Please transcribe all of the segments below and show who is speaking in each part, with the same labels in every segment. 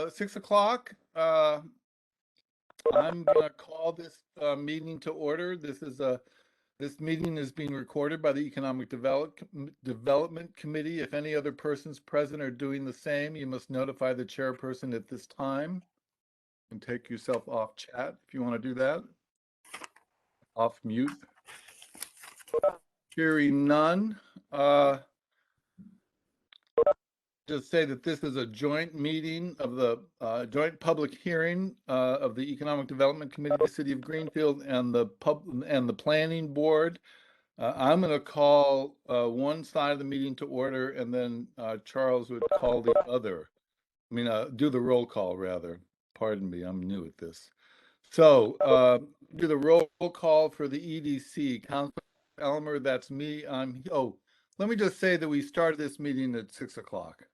Speaker 1: 6 o'clock. I'm going to call this meeting to order. This meeting is being recorded by the Economic Development Committee. If any other persons present are doing the same, you must notify the chairperson at this time. And take yourself off chat if you want to do that. Off mute. Hearing none. Just say that this is a joint meeting of the joint public hearing of the Economic Development Committee of the City of Greenfield and the Planning Board. I'm going to call one side of the meeting to order, and then Charles would call the other. I mean, do the roll call rather. Pardon me, I'm new at this. So do the roll call for the EDC. Councilor Elmer, that's me. Let me just say that we started this meeting at 6 o'clock.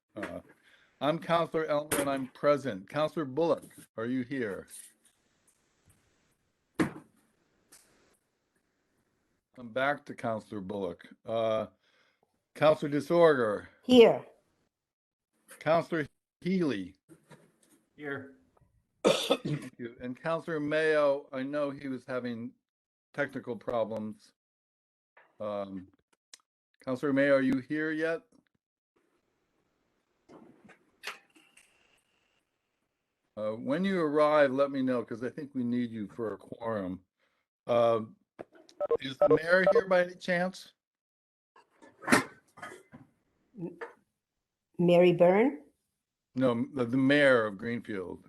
Speaker 1: I'm Councilor Elmer and I'm present. Councilor Bullock, are you here? I'm back to Councilor Bullock. Councilor Disorder.
Speaker 2: Here.
Speaker 1: Councilor Healy.
Speaker 3: Here.
Speaker 1: Thank you. And Councilor Mayo, I know he was having technical problems. Councilor Mayo, are you here yet? When you arrive, let me know, because I think we need you for a quorum. Is the mayor here by any chance?
Speaker 2: Mary Byrne?
Speaker 1: No, the mayor of Greenfield.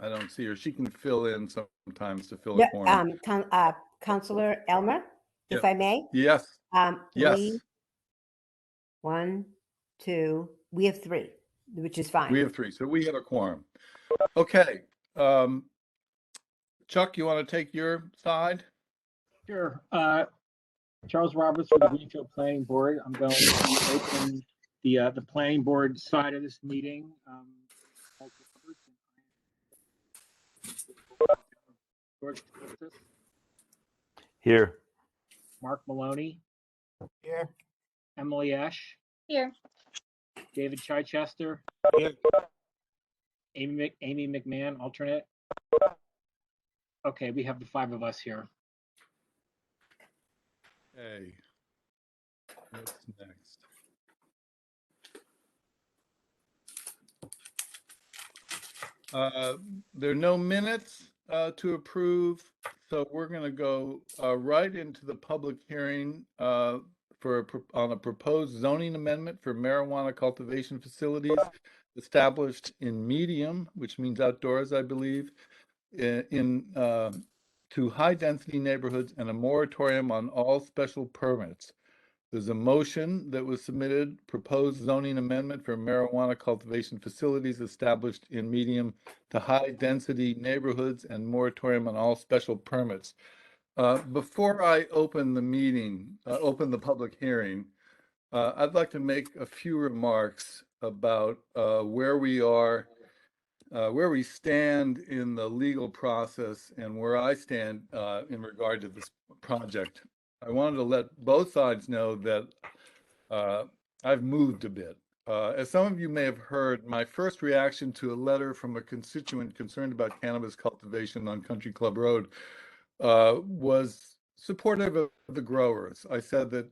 Speaker 1: I don't see her. She can fill in sometimes to fill a quorum.
Speaker 2: Councilor Elmer, if I may?
Speaker 1: Yes. Yes.
Speaker 2: 3, 1, 2. We have 3, which is fine.
Speaker 1: We have 3, so we have a quorum. Okay. Chuck, you want to take your side?
Speaker 3: Sure. Charles Roberts from the Greenfield Planning Board. I'm going to open the Planning Board side of this meeting. George Costas.
Speaker 4: Here.
Speaker 3: Mark Maloney.
Speaker 2: Here.
Speaker 3: Emily Esch.
Speaker 5: Here.
Speaker 3: David Chichester.
Speaker 4: Here.
Speaker 3: Amy McMahon, alternate. Okay, we have the 5 of us here.
Speaker 1: Okay. What's next? There are no minutes to approve, so we're going to go right into the public hearing on a proposed zoning amendment for marijuana cultivation facilities established in medium, which means outdoors, I believe, to high-density neighborhoods and a moratorium on all special permits. There's a motion that was submitted, proposed zoning amendment for marijuana cultivation facilities established in medium to high-density neighborhoods and moratorium on all special permits. Before I open the meeting, open the public hearing, I'd like to make a few remarks about where we are, where we stand in the legal process and where I stand in regard to this project. I wanted to let both sides know that I've moved a bit. As some of you may have heard, my first reaction to a letter from a constituent concerned about cannabis cultivation on Country Club Road was supportive of the growers. I said that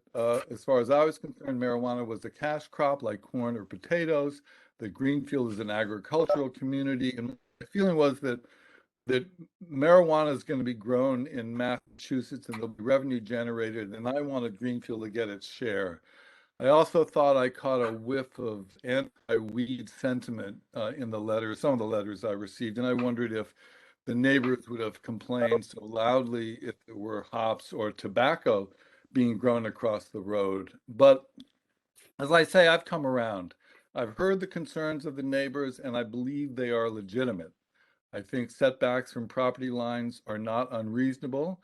Speaker 1: as far as I was concerned, marijuana was a cash crop like corn or potatoes, that Greenfield is an agricultural community, and my feeling was that marijuana is going to be grown in Massachusetts and there'll be revenue generated, and I wanted Greenfield to get its share. I also thought I caught a whiff of anti-weed sentiment in the letters, some of the letters I received, and I wondered if the neighbors would have complained so loudly if there were hops or tobacco being grown across the road. But as I say, I've come around. I've heard the concerns of the neighbors, and I believe they are legitimate. I think setbacks from property lines are not unreasonable.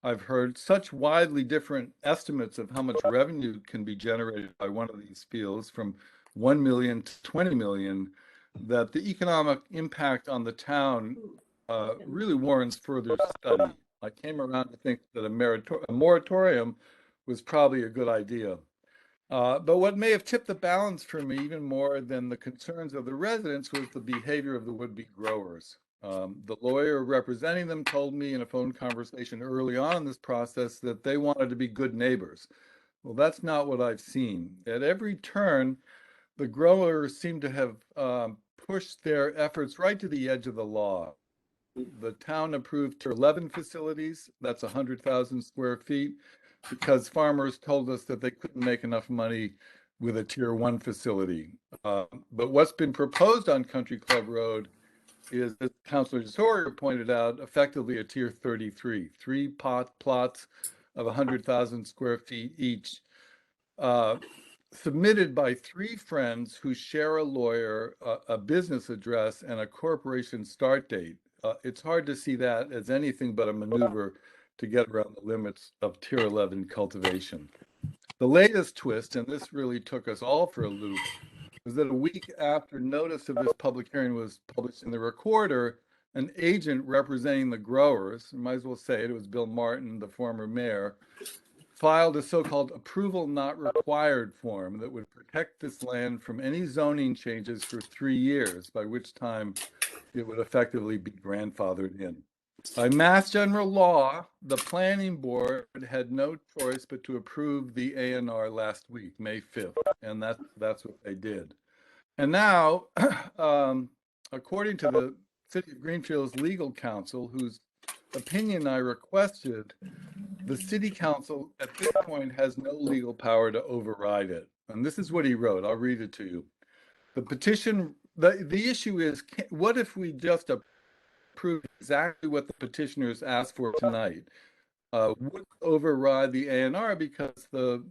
Speaker 1: I've heard such widely different estimates of how much revenue can be generated by one of these fields, from 1 million to 20 million, that the economic impact on the town really warrants further study. I came around to think that a moratorium was probably a good idea. But what may have tipped the balance for me even more than the concerns of the residents was the behavior of the would-be growers. The lawyer representing them told me in a phone conversation early on in this process that they wanted to be good neighbors. Well, that's not what I've seen. At every turn, the growers seem to have pushed their efforts right to the edge of the law. The town approved Tier 11 facilities, that's 100,000 square feet, because farmers told us that they couldn't make enough money with a Tier 1 facility. But what's been proposed on Country Club Road is, as Councilor Sawyer pointed out, effectively a Tier 33, three plots of 100,000 square feet each, submitted by three friends who share a lawyer, a business address, and a corporation start date. It's hard to see that as anything but a maneuver to get around the limits of Tier 11 cultivation. The latest twist, and this really took us all for a loop, was that a week after notice of this public hearing was published in the Recorder, an agent representing the growers, I might as well say it was Bill Martin, the former mayor, filed a so-called approval not required form that would protect this land from any zoning changes for 3 years, by which time it would effectively be grandfathered in. By mass general law, the planning board had no choice but to approve the A&R last week, May 5th, and that's what they did. And now, according to the City of Greenfield's legal counsel, whose opinion I requested, the city council at this point has no legal power to override it. And this is what he wrote. I'll read it to you. The petition, the issue is, what if we just approve exactly what the petitioners asked for tonight? Would override the A&R because the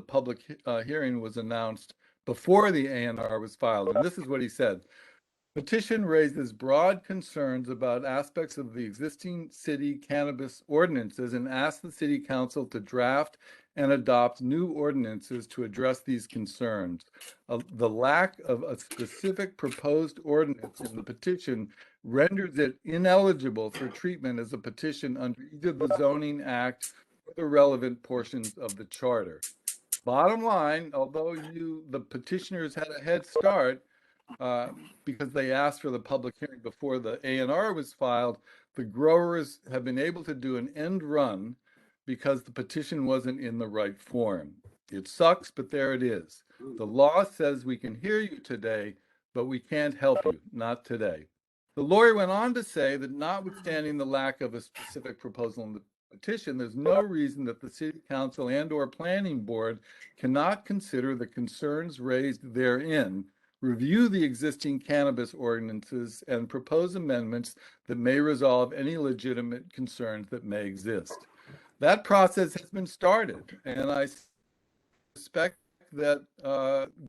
Speaker 1: public hearing was announced before the A&R was filed. And this is what he said. Petition raises broad concerns about aspects of the existing city cannabis ordinances and asks the city council to draft and adopt new ordinances to address these concerns. The lack of a specific proposed ordinance in the petition renders it ineligible for treatment as a petition under either the Zoning Act or the relevant portions of the charter. Bottom line, although the petitioners had a head start, because they asked for the public hearing before the A&R was filed, the growers have been able to do an end run because the petition wasn't in the right form. It sucks, but there it is. The law says we can hear you today, but we can't help you, not today. The lawyer went on to say that notwithstanding the lack of a specific proposal in the petition, there's no reason that the city council and/or planning board cannot consider the concerns raised therein, review the existing cannabis ordinances, and propose amendments that may resolve any legitimate concerns that may exist. That process has been started, and I suspect that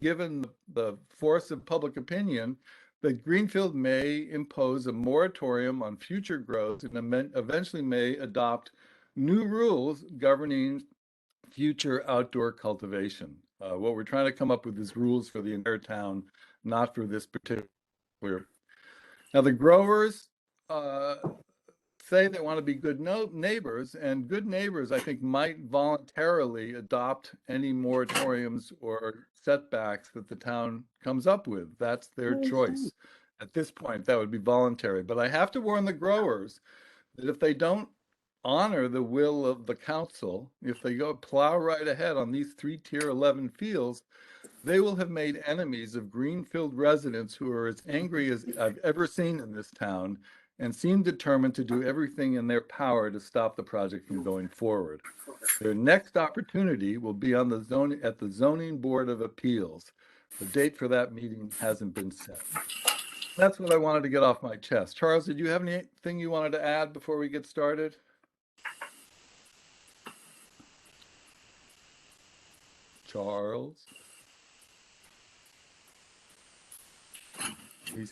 Speaker 1: given the force of public opinion, that Greenfield may impose a moratorium on future growth and eventually may adopt new rules governing future outdoor cultivation. What we're trying to come up with is rules for the entire town, not for this particular. Now, the growers say they want to be good neighbors, and good neighbors, I think, might voluntarily adopt any moratoriums or setbacks that the town comes up with. That's their choice. At this point, that would be voluntary. But I have to warn the growers that if they don't honor the will of the council, if they go plow right ahead on these 3 Tier 11 fields, they will have made enemies of Greenfield residents who are as angry as I've ever seen in this town and seem determined to do everything in their power to stop the project from going forward. Their next opportunity will be on at the Zoning Board of Appeals. The date for that meeting hasn't been set. That's what I wanted to get off my chest. Charles, did you have anything you wanted to add before we get started? Charles? He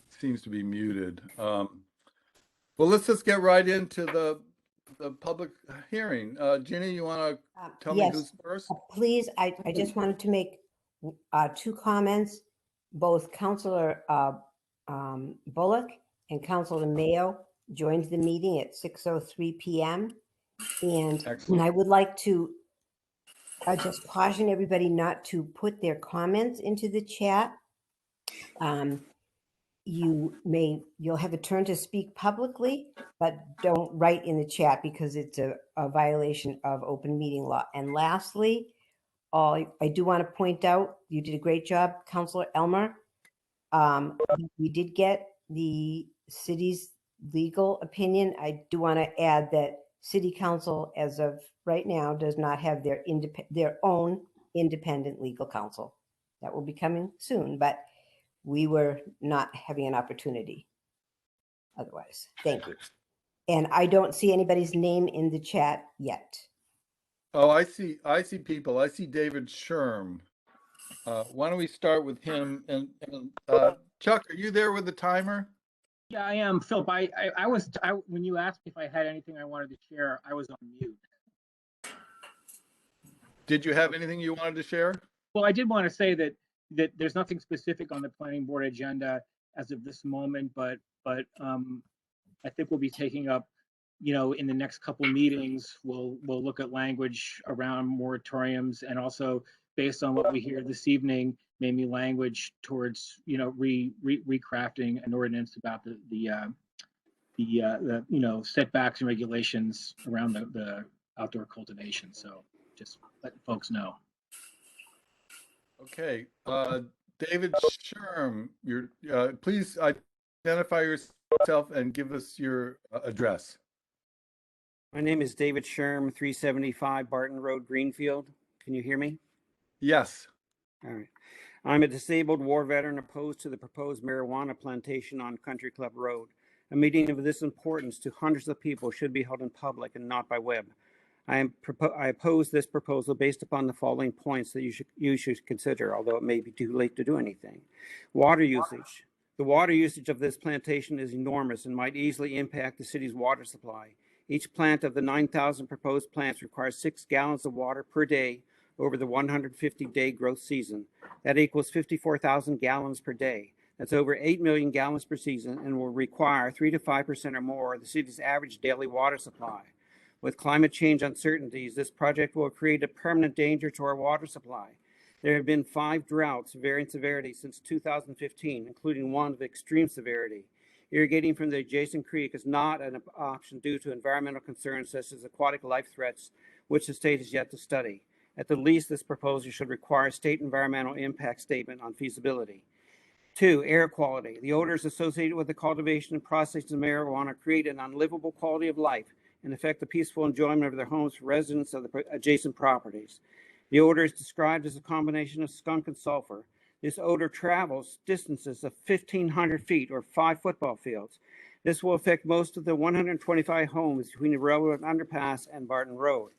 Speaker 1: seems to be muted. Well, let's just get right into the public hearing. Ginny, you want to tell me who's first?
Speaker 2: Please, I just wanted to make 2 comments. Both Councilor Bullock and Councilor Mayo joined the meeting at 6:03 p.m. And
Speaker 1: Excellent.
Speaker 2: I would like to I just caution everybody not to put their comments into the chat. You'll have a turn to speak publicly, but don't write in the chat because it's a violation of open meeting law. And lastly, I do want to point out, you did a great job, Counselor Elmer. We did get the city's legal opinion. I do want to add that City Council, as of right now, does not have their own independent legal counsel. That will be coming soon, but we were not having an opportunity otherwise. Thank you. And I don't see anybody's name in the chat yet.
Speaker 1: Oh, I see people. I see David Sherm. Why don't we start with him? And Chuck, are you there with the timer?
Speaker 3: Yeah, I am, Philip. When you asked me if I had anything I wanted to share, I was on mute.
Speaker 1: Did you have anything you wanted to share?
Speaker 3: Well, I did want to say that there's nothing specific on the planning board agenda as of this moment, but I think we'll be taking up, in the next couple meetings, we'll look at language around moratoriums, and also based on what we hear this evening, maybe language towards recrafting an ordinance about the setbacks and regulations around the outdoor cultivation. So just letting folks know.
Speaker 1: Okay, David Sherm, please identify yourself and give us your address.
Speaker 5: My name is David Sherm, 375 Barton Road, Greenfield. Can you hear me?
Speaker 1: Yes.
Speaker 5: All right. I'm a disabled war veteran opposed to the proposed marijuana plantation on Country Club Road. A meeting of this importance to hundreds of people should be held in public and not by web. I oppose this proposal based upon the following points that you should consider, although it may be too late to do anything. Water usage. The water usage of this plantation is enormous and might easily impact the city's water supply. Each plant of the 9,000 proposed plants requires 6 gallons of water per day over the 150-day growth season. That equals 54,000 gallons per day. That's over 8 million gallons per season and will require 3 to 5% or more of the city's average daily water supply. With climate change uncertainties, this project will create a permanent danger to our water supply. There have been 5 droughts of varying severity since 2015, including one of extreme severity. Irrigating from the adjacent creek is not an option due to environmental concerns such as aquatic life threats, which the state is yet to study. At the least, this proposal should require a state environmental impact statement on feasibility. 2, air quality. The odors associated with the cultivation and processing of marijuana create an unlivable quality of life and affect the peaceful enjoyment of their homes for residents of the adjacent properties. The odor is described as a combination of skunk and sulfur. This odor travels distances of 1,500 feet or 5 football fields. This will affect most of the 125 homes between the railroad underpass and Barton Road.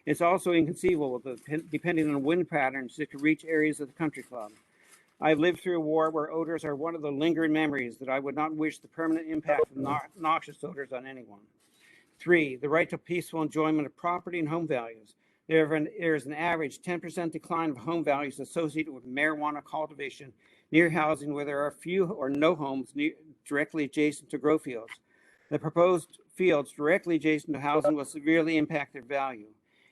Speaker 5: It's also inconceivable that, depending on wind patterns, it could reach areas of the country club. I've lived through a war where odors are one of the lingering memories that I would not wish the permanent impact of noxious odors on anyone. 3, the right to peaceful enjoyment of property and home values. There is an average 10% decline of home values associated with marijuana cultivation near housing where there are few or no homes directly adjacent to grow fields. The proposed fields directly adjacent to housing will severely impact their value.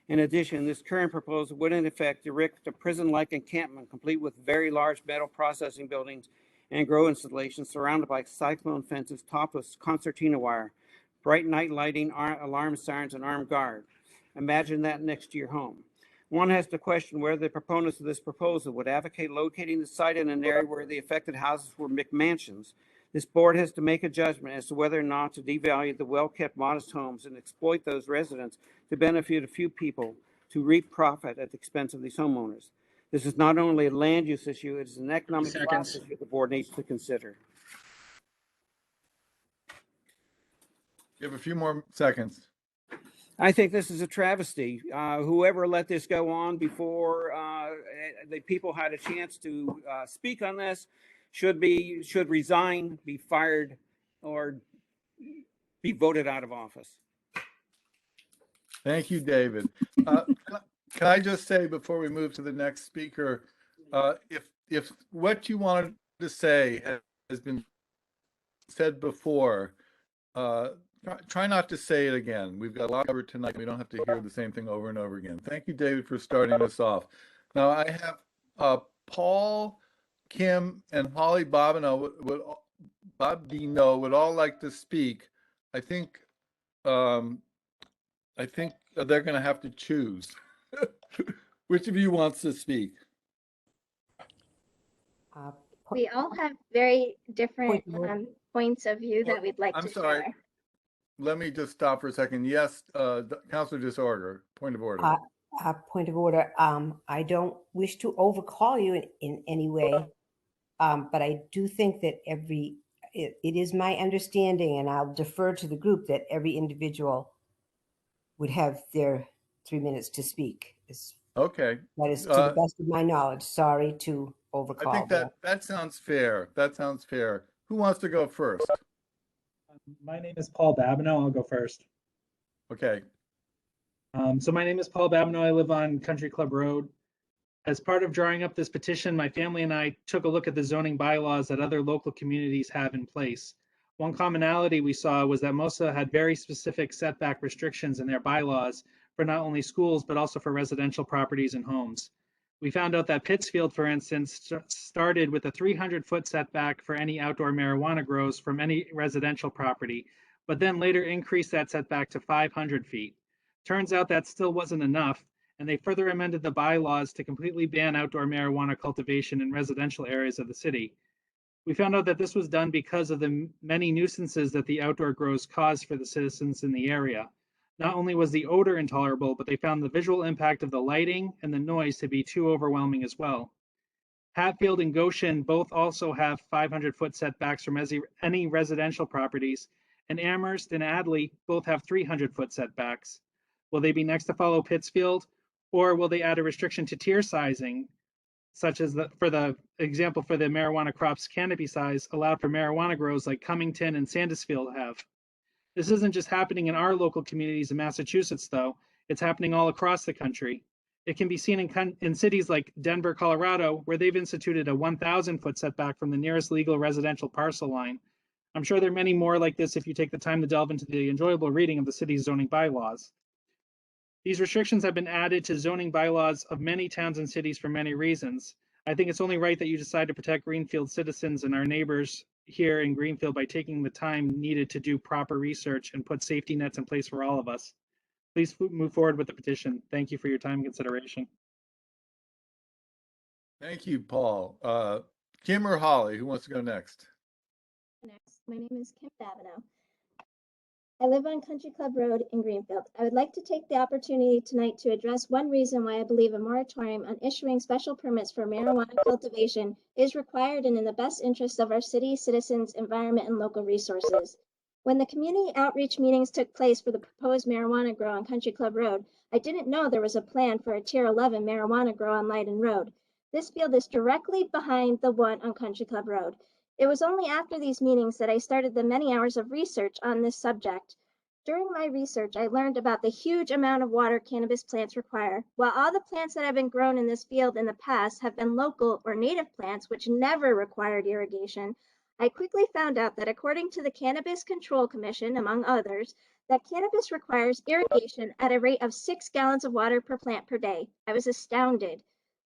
Speaker 5: In addition, this current proposal would in effect erect a prison-like encampment complete with very large metal processing buildings and grow installations surrounded by cyclone fences topped with concertina wire, bright night lighting, alarm sirens, and armed guard. Imagine that next to your home. One has to question whether the proponents of this proposal would advocate locating the site in an area where the affected houses were McMansions. This board has to make a judgment as to whether or not to devalue the well-kept, modest homes and exploit those residents to benefit a few people to reap profit at the expense of these homeowners. This is not only a land use issue, it is an economic class issue the board needs to consider.
Speaker 1: You have a few more seconds.
Speaker 5: I think this is a travesty. Whoever let this go on before the people had a chance to speak on this should resign, be fired, or be voted out of office.
Speaker 1: Thank you, David. Can I just say before we move to the next speaker, if what you wanted to say has been said before, Try not to say it again. We've got a lot covered tonight. We don't have to hear the same thing over and over again. Thank you, David, for starting us off. Now I have Paul, Kim, and Holly Bobino would all like to speak. I think they're going to have to choose. Which of you wants to speak?
Speaker 6: We all have very different
Speaker 2: Point of order.
Speaker 6: points of view that we'd like
Speaker 1: I'm
Speaker 6: to
Speaker 1: sorry.
Speaker 6: share.
Speaker 1: Let me just stop for a second. Yes, Councilor Disorder, point of order.
Speaker 2: Point of order. I don't wish to overcall you in any way, but I do think that it is my understanding, and I'll defer to the group, that every individual would have their 3 minutes to speak.
Speaker 1: Okay.
Speaker 2: That is to the best of my knowledge. Sorry to overcall.
Speaker 1: I think that sounds fair. That sounds fair. Who wants to go first?
Speaker 7: My name is Paul Babineau. I'll go first.
Speaker 1: Okay.
Speaker 7: So my name is Paul Babineau. I live on Country Club Road. As part of drawing up this petition, my family and I took a look at the zoning bylaws that other local communities have in place. One commonality we saw was that most of them had very specific setback restrictions in their bylaws for not only schools, but also for residential properties and homes. We found out that Pittsfield, for instance, started with a 300-foot setback for any outdoor marijuana grows from any residential property, but then later increased that setback to 500 feet. Turns out that still wasn't enough, and they further amended the bylaws to completely ban outdoor marijuana cultivation in residential areas of the city. We found out that this was done because of the many nuisances that the outdoor grows caused for the citizens in the area. Not only was the odor intolerable, but they found the visual impact of the lighting and the noise to be too overwhelming as well. Hatfield and Goshen both also have 500-foot setbacks from any residential properties, and Amherst and Adley both have 300-foot setbacks. Will they be next to follow Pittsfield, or will they add a restriction to tier sizing, such as for the example for the marijuana crops canopy size allowed for marijuana grows like Cummington and Sandusfield have? This isn't just happening in our local communities in Massachusetts, though. It's happening all across the country. It can be seen in cities like Denver, Colorado, where they've instituted a 1,000-foot setback from the nearest legal residential parcel line. I'm sure there are many more like this if you take the time to delve into the enjoyable reading of the city's zoning bylaws. These restrictions have been added to zoning bylaws of many towns and cities for many reasons. I think it's only right that you decide to protect Greenfield citizens and our neighbors here in Greenfield by taking the time needed to do proper research and put safety nets in place for all of us. Please move forward with the petition. Thank you for your time and consideration.
Speaker 1: Thank you, Paul. Kim or Holly, who wants to go next?
Speaker 6: Next, my name is Kim Babineau. I live on Country Club Road in Greenfield. I would like to take the opportunity tonight to address one reason why I believe a moratorium on issuing special permits for marijuana cultivation is required and in the best interest of our city, citizens, environment, and local resources. When the community outreach meetings took place for the proposed marijuana grow on Country Club Road, I didn't know there was a plan for a Tier 11 marijuana grow on Leiden Road. This field is directly behind the one on Country Club Road. It was only after these meetings that I started the many hours of research on this subject. During my research, I learned about the huge amount of water cannabis plants require. While all the plants that have been grown in this field in the past have been local or native plants which never required irrigation, I quickly found out that according to the Cannabis Control Commission, among others, that cannabis requires irrigation at a rate of 6 gallons of water per plant per day. I was astounded.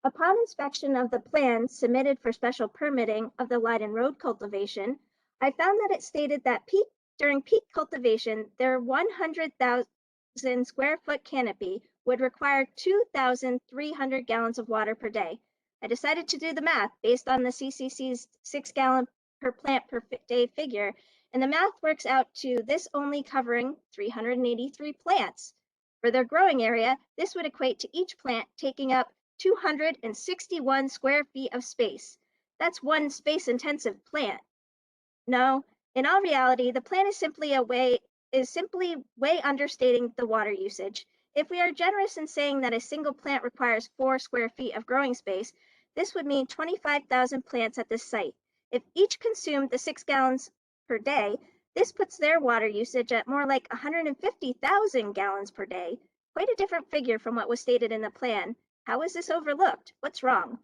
Speaker 6: Upon inspection of the plan submitted for special permitting of the Leiden Road cultivation, I found that it stated that during peak cultivation, their 100,000 square foot canopy would require 2,300 gallons of water per day. I decided to do the math based on the CCC's 6 gallon per plant per day figure, and the math works out to this only covering 383 plants. For their growing area, this would equate to each plant taking up 261 square feet of space. That's one space-intensive plant. No, in all reality, the plan is simply way understating the water usage. If we are generous in saying that a single plant requires 4 square feet of growing space, this would mean 25,000 plants at this site. If each consumed the 6 gallons per day, this puts their water usage at more like 150,000 gallons per day. Quite a different figure from what was stated in the plan. How is this overlooked? What's wrong?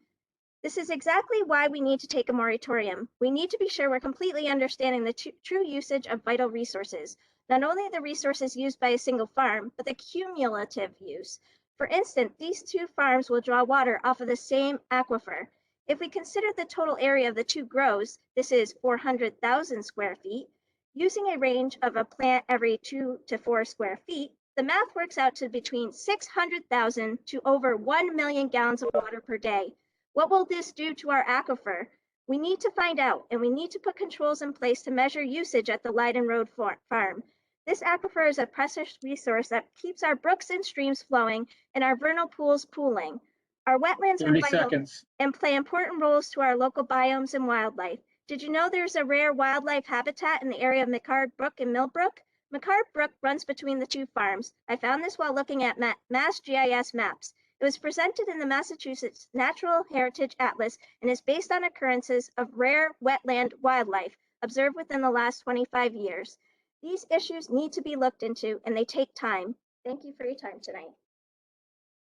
Speaker 6: This is exactly why we need to take a moratorium. We need to be sure we're completely understanding the true usage of vital resources, not only the resources used by a single farm, but the cumulative use. For instance, these two farms will draw water off of the same aquifer. If we consider the total area of the two grows, this is 400,000 square feet, using a range of a plant every 2 to 4 square feet, the math works out to between 600,000 to over 1 million gallons of water per day. What will this do to our aquifer? We need to find out, and we need to put controls in place to measure usage at the Leiden Road farm. This aquifer is a precious resource that keeps our brooks and streams flowing and our vernal pools pooling. Our wetlands are
Speaker 3: 30
Speaker 6: vital
Speaker 3: seconds.
Speaker 6: and play important roles to our local biomes and wildlife. Did you know there's a rare wildlife habitat in the area of McCard Brook and Millbrook? McCard Brook runs between the two farms. I found this while looking at Mass GIS maps. It was presented in the Massachusetts Natural Heritage Atlas and is based on occurrences of rare wetland wildlife observed within the last 25 years. These issues need to be looked into, and they take time. Thank you for your time tonight.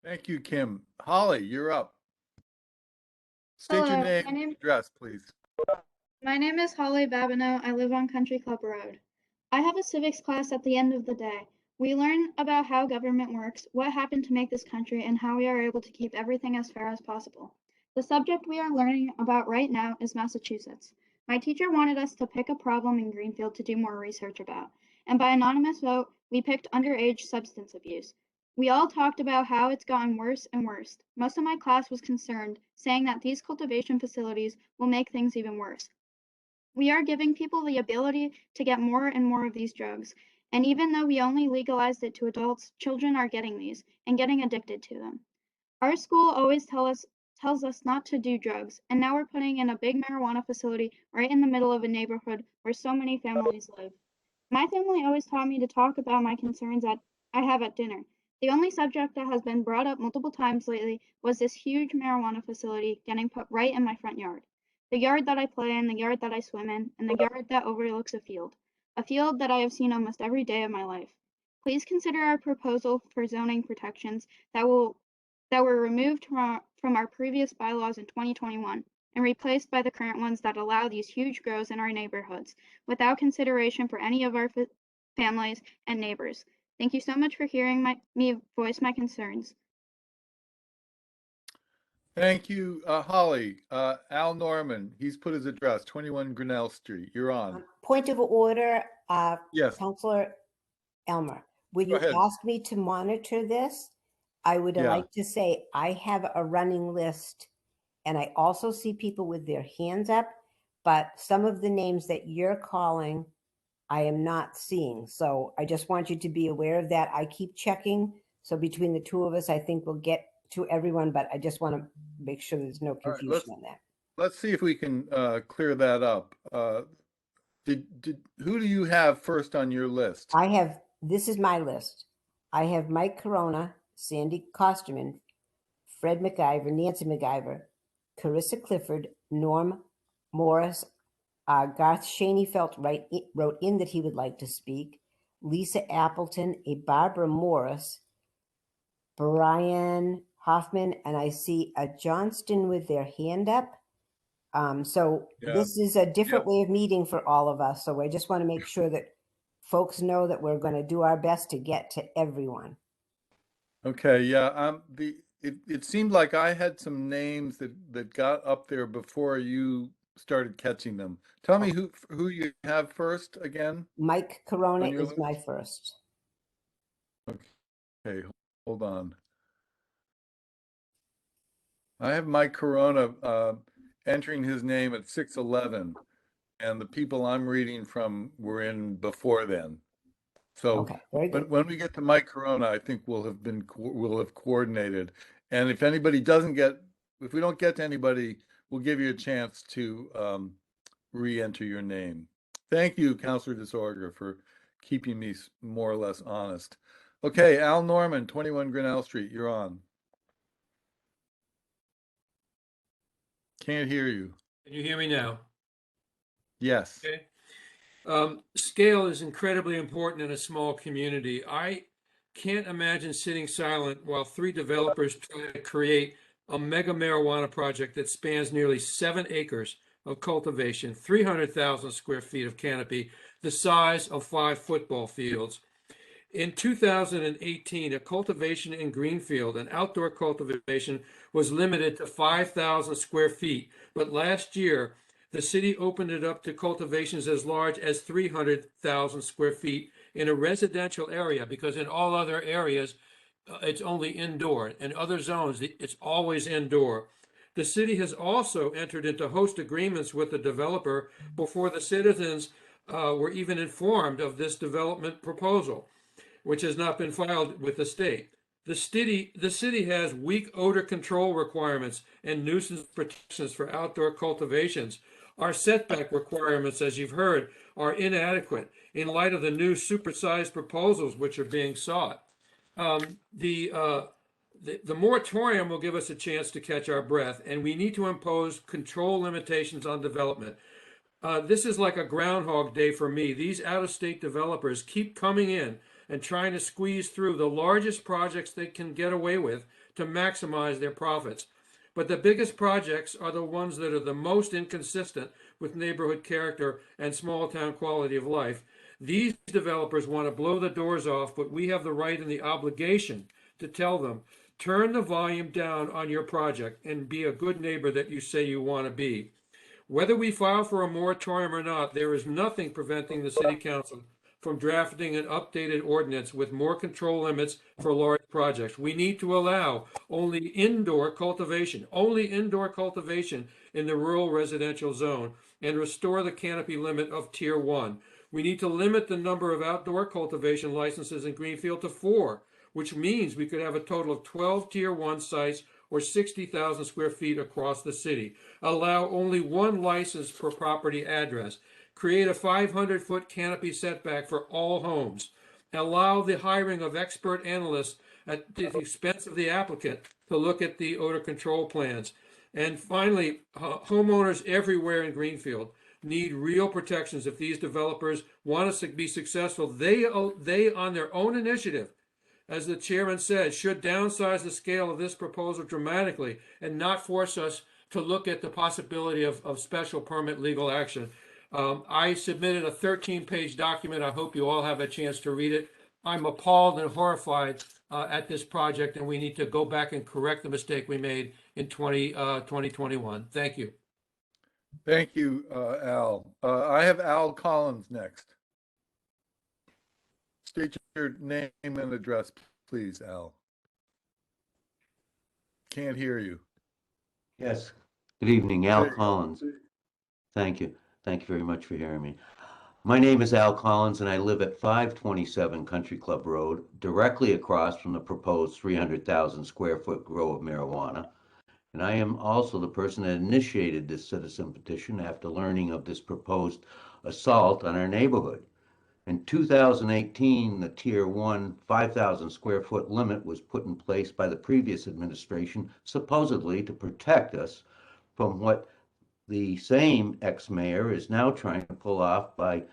Speaker 1: Thank you, Kim. Holly, you're up. State your
Speaker 8: Hello,
Speaker 1: name
Speaker 8: my
Speaker 1: and
Speaker 8: name-
Speaker 1: address, please.
Speaker 8: My name is Holly Babineau. I live on Country Club Road. I have a civics class at the end of the day. We learn about how government works, what happened to make this country, and how we are able to keep everything as fair as possible. The subject we are learning about right now is Massachusetts. My teacher wanted us to pick a problem in Greenfield to do more research about, and by anonymous vote, we picked underage substance abuse. We all talked about how it's gotten worse and worse. Most of my class was concerned, saying that these cultivation facilities will make things even worse. We are giving people the ability to get more and more of these drugs. And even though we only legalized it to adults, children are getting these and getting addicted to them. Our school always tells us not to do drugs, and now we're putting in a big marijuana facility right in the middle of a neighborhood where so many families live. My family always taught me to talk about my concerns I have at dinner. The only subject that has been brought up multiple times lately was this huge marijuana facility getting put right in my front yard. The yard that I play in, the yard that I swim in, and the yard that overlooks a field that I have seen almost every day of my life. Please consider our proposal for zoning protections that were removed from our previous bylaws in 2021 and replaced by the current ones that allow these huge grows in our neighborhoods without consideration for any of our families and neighbors. Thank you so much for hearing me voice my concerns.
Speaker 1: Thank you, Holly. Al Norman, he's put his address, 21 Grinnell Street. You're on.
Speaker 2: Point of order,
Speaker 1: Yes,
Speaker 2: Councillor Elmer, would
Speaker 1: Go
Speaker 2: you
Speaker 1: ahead.
Speaker 2: ask me to monitor this? I would
Speaker 1: Yeah.
Speaker 2: like to say I have a running list, and I also see people with their hands up, but some of the names that you're calling, I am not seeing. So I just want you to be aware of that. I keep checking. So between the two of us, I think we'll get to everyone, but I just want to make sure there's no
Speaker 1: right,
Speaker 2: confusion on that.
Speaker 1: let's see if we can clear that up. Who do you have first on your list?
Speaker 2: This is my list. I have Mike Corona, Sandy Kosterman, Fred McIver, Nancy McIver, Carissa Clifford, Norm Morris, Garth Schoenfeld wrote in that he would like to speak, Lisa Appleton, a Barbara Morris, Brian Hoffman, and I see a Johnston with their hand up. So
Speaker 1: Yeah.
Speaker 2: this is a different way of meeting for all of us. So I just want to make sure that folks know that we're going to do our best to get to everyone.
Speaker 1: Okay, yeah. It seemed like I had some names that got up there before you started catching them. Tell me who you have first again.
Speaker 2: Mike Corona
Speaker 1: On your
Speaker 2: is my
Speaker 1: list?
Speaker 2: first.
Speaker 1: Okay, hold on. I have Mike Corona entering his name at 6:11, and the people I'm reading from were in before then. So
Speaker 2: Okay, very good.
Speaker 1: when we get to Mike Corona, I think we'll have coordinated. And if we don't get to anybody, we'll give you a chance to re-enter your name. Thank you, Councilor Disorder, for keeping me more or less honest. Okay, Al Norman, 21 Grinnell Street, you're on. Can't hear you.
Speaker 9: Can you hear me now?
Speaker 1: Yes.
Speaker 9: Okay. Scale is incredibly important in a small community. I can't imagine sitting silent while 3 developers try to create a mega marijuana project that spans nearly 7 acres of cultivation, 300,000 square feet of canopy, the size of 5 football fields. In 2018, a cultivation in Greenfield, an outdoor cultivation, was limited to 5,000 square feet. But last year, the city opened it up to cultivations as large as 300,000 square feet in a residential area, because in all other areas, it's only indoor. In other zones, it's always indoor. The city has also entered into host agreements with the developer before the citizens were even informed of this development proposal, which has not been filed with the state. The city has weak odor control requirements and nuisance protections for outdoor cultivations. Our setback requirements, as you've heard, are inadequate in light of the new supersized proposals which are being sought. The moratorium will give us a chance to catch our breath, and we need to impose control limitations on development. This is like a Groundhog Day for me. These out-of-state developers keep coming in and trying to squeeze through the largest projects they can get away with to maximize their profits. But the biggest projects are the ones that are the most inconsistent with neighborhood character and small town quality of life. These developers want to blow the doors off, but we have the right and the obligation to tell them, turn the volume down on your project and be a good neighbor that you say you want to be. Whether we file for a moratorium or not, there is nothing preventing the city council from drafting an updated ordinance with more control limits for large projects. We need to allow only indoor cultivation in the rural residential zone, and restore the canopy limit of Tier 1. We need to limit the number of outdoor cultivation licenses in Greenfield to 4, which means we could have a total of 12 Tier 1 sites or 60,000 square feet across the city. Allow only 1 license per property address. Create a 500-foot canopy setback for all homes. Allow the hiring of expert analysts at the expense of the applicant to look at the odor control plans. And finally, homeowners everywhere in Greenfield need real protections. If these developers want us to be successful, they on their own initiative, as the chairman said, should downsize the scale of this proposal dramatically and not force us to look at the possibility of special permit legal action. I submitted a 13-page document. I hope you all have a chance to read it. I'm appalled and horrified at this project, and we need to go back and correct the mistake we made in 2021. Thank you.
Speaker 1: Thank you, Al. I have Al Collins next. State your name and address, please, Al. Can't hear you.
Speaker 10: Yes. Good evening, Al
Speaker 1: There you go.
Speaker 10: Collins. Thank you. Thank you very much for hearing me. My name is Al Collins, and I live at 527 Country Club Road, directly across from the proposed 300,000 square foot grow of marijuana. And I am also the person that initiated this citizen petition after learning of this proposed assault on our neighborhood. In 2018, the Tier 1 5,000 square foot limit was put in place by the previous administration, supposedly to protect us from what the same ex-mayor is now trying to pull off by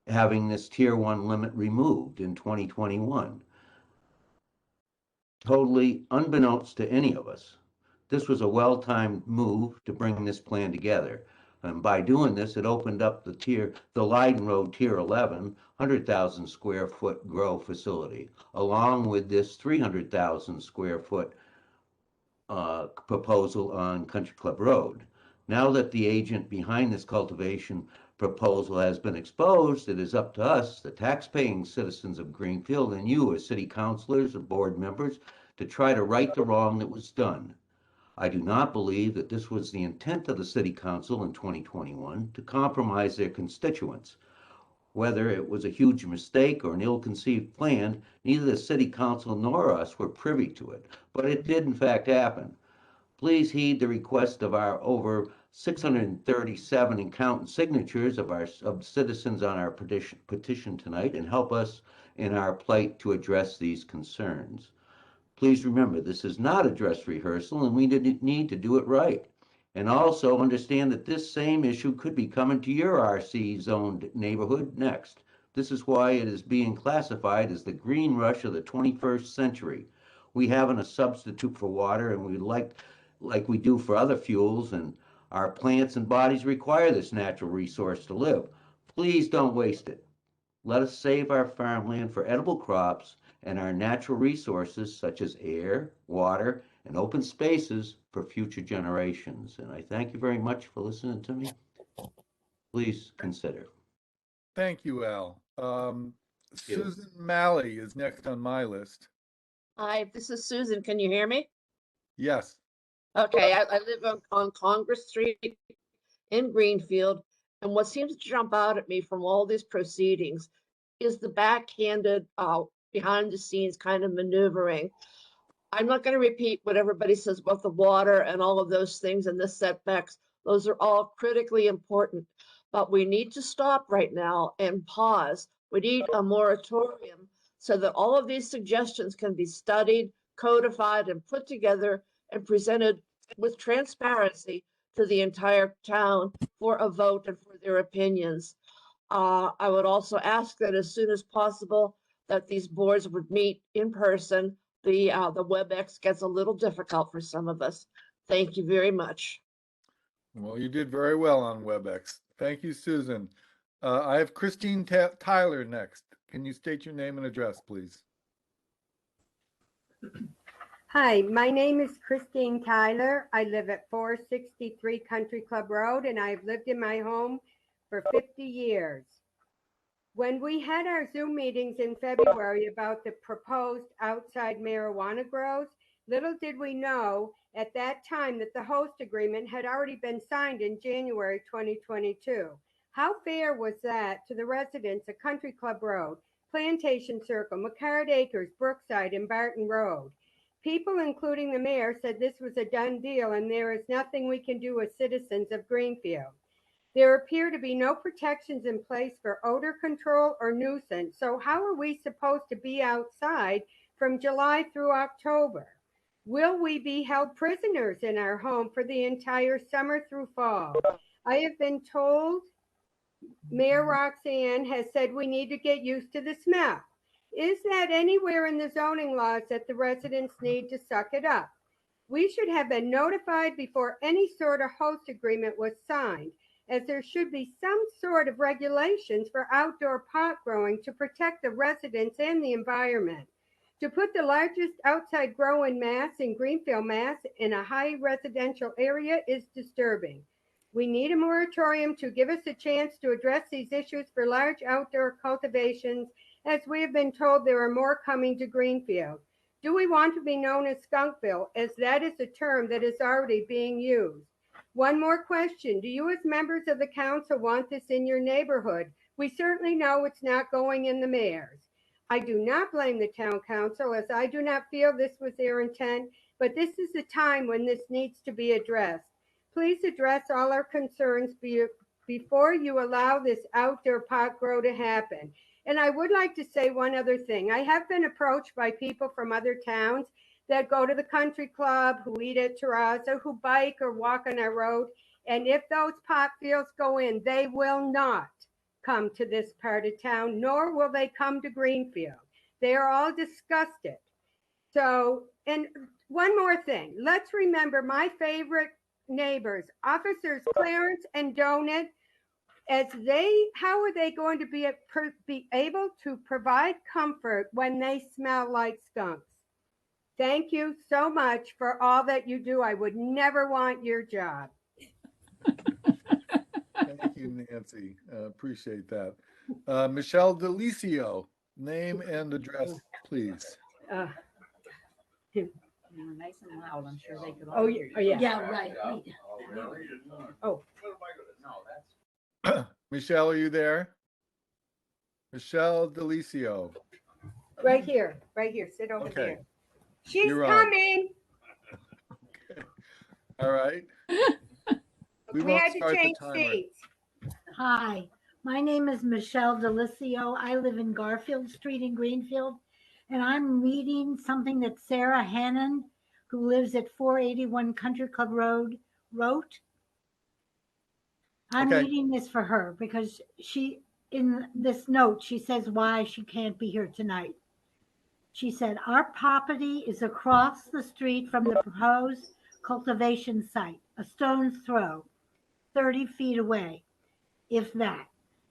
Speaker 10: having this Tier 1 limit removed in 2021. Totally unbeknownst to any of us, this was a well-timed move to bring this plan together. And by doing this, it opened up the Leiden Road Tier 11, 100,000 square foot grow facility, along with this 300,000 square foot proposal on Country Club Road. Now that the agent behind this cultivation proposal has been exposed, it is up to us, the tax-paying citizens of Greenfield, and you as city councilors and board members, to try to right the wrong that was done. I do not believe that this was the intent of the city council in 2021 to compromise their constituents. Whether it was a huge mistake or an ill-conceived plan, neither the city council nor us were privy to it, but it did in fact happen. Please heed the request of our over 637 and counting signatures of citizens on our petition tonight, and help us in our plight to address these concerns. Please remember, this is not a dress rehearsal, and we need to do it right. And also understand that this same issue could be coming to your RC zoned neighborhood next. This is why it is being classified as the green rush of the 21st century. We haven't a substitute for water, and we'd like like we do for other fuels, and our plants and bodies require this natural resource to live. Please don't waste it. Let us save our farmland for edible crops and our natural resources such as air, water, and open spaces for future generations. And I thank you very much for listening to me. Please consider.
Speaker 1: Thank you, Al.
Speaker 10: you.
Speaker 1: Susan Malley is next on my list.
Speaker 11: Hi, this is Susan. Can you hear me?
Speaker 1: Yes.
Speaker 11: Okay, I live on Congress Street in Greenfield. And what seems to jump out at me from all these proceedings is the backhanded, behind the scenes kind of maneuvering. I'm not going to repeat what everybody says about the water and all of those things and the setbacks. Those are all critically important, but we need to stop right now and pause. We need a moratorium so that all of these suggestions can be studied, codified, and put together and presented with transparency to the entire town for a vote and for their opinions. I would also ask that as soon as possible that these boards would meet in person. The WebEx gets a little difficult for some of us. Thank you very much.
Speaker 1: Well, you did very well on WebEx. Thank you, Susan. I have Christine Tyler next. Can you state your name and address, please?
Speaker 12: Hi, my name is Christine Tyler. I live at 463 Country Club Road, and I've lived in my home for 50 years. When we had our Zoom meetings in February about the proposed outside marijuana grows, little did we know at that time that the host agreement had already been signed in January 2022. How fair was that to the residents of Country Club Road, Plantation Circle, McCard Acres, Brookside, and Barton Road? People, including the mayor, said this was a done deal and there is nothing we can do as citizens of Greenfield. There appear to be no protections in place for odor control or nuisance. So how are we supposed to be outside from July through October? Will we be held prisoners in our home for the entire summer through fall? I have been told Mayor Roxanne has said we need to get used to the smell. Is that anywhere in the zoning laws that the residents need to suck it up? We should have been notified before any sort of host agreement was signed, as there should be some sort of regulations for outdoor pot growing to protect the residents and the environment. To put the largest outside grow in Mass in Greenfield, Mass in a high residential area is disturbing. We need a moratorium to give us a chance to address these issues for large outdoor cultivations, as we have been told there are more coming to Greenfield. Do we want to be known as Skunkville, as that is a term that is already being used? One more question. Do you as members of the council want this in your neighborhood? We certainly know it's not going in the mayor's. I do not blame the town council, as I do not feel this was their intent, but this is the time when this needs to be addressed. Please address all our concerns before you allow this outdoor pot grow to happen. And I would like to say one other thing. I have been approached by people from other towns that go to the country club, who eat at Terrazzo, who bike or walk on our road. And if those pot fields go in, they will not come to this part of town, nor will they come to Greenfield. They are all disgusted. So, and one more thing. Let's remember my favorite neighbors, Officers Clarence and Donut. How are they going to be able to provide comfort when they smell like skunks? Thank you so much for all that you do. I would never want your job.
Speaker 1: Thank you, Nancy. Appreciate that. Michelle Delicio, name and address, please.
Speaker 13: Nice and loud. I'm sure they could all
Speaker 12: Oh,
Speaker 13: hear you.
Speaker 12: yeah.
Speaker 13: Yeah, right.
Speaker 12: Oh.
Speaker 1: Michelle, are you there? Michelle Delicio.
Speaker 12: Right here. Sit over
Speaker 1: Okay.
Speaker 12: there. She's
Speaker 1: You're on.
Speaker 12: coming.
Speaker 1: Okay. All right. We
Speaker 12: We
Speaker 1: won't
Speaker 12: had to
Speaker 1: start the
Speaker 12: change
Speaker 1: timer.
Speaker 12: seats.
Speaker 13: Hi, my name is Michelle Delicio. I live in Garfield Street in Greenfield, and I'm reading something that Sarah Hannon, who lives at 481 Country Club Road, wrote. I'm
Speaker 1: Okay.
Speaker 13: reading this for her because in this note, she says why she can't be here tonight. She said, our property is across the street from the proposed cultivation site, a stone's throw, 30 feet away, if that.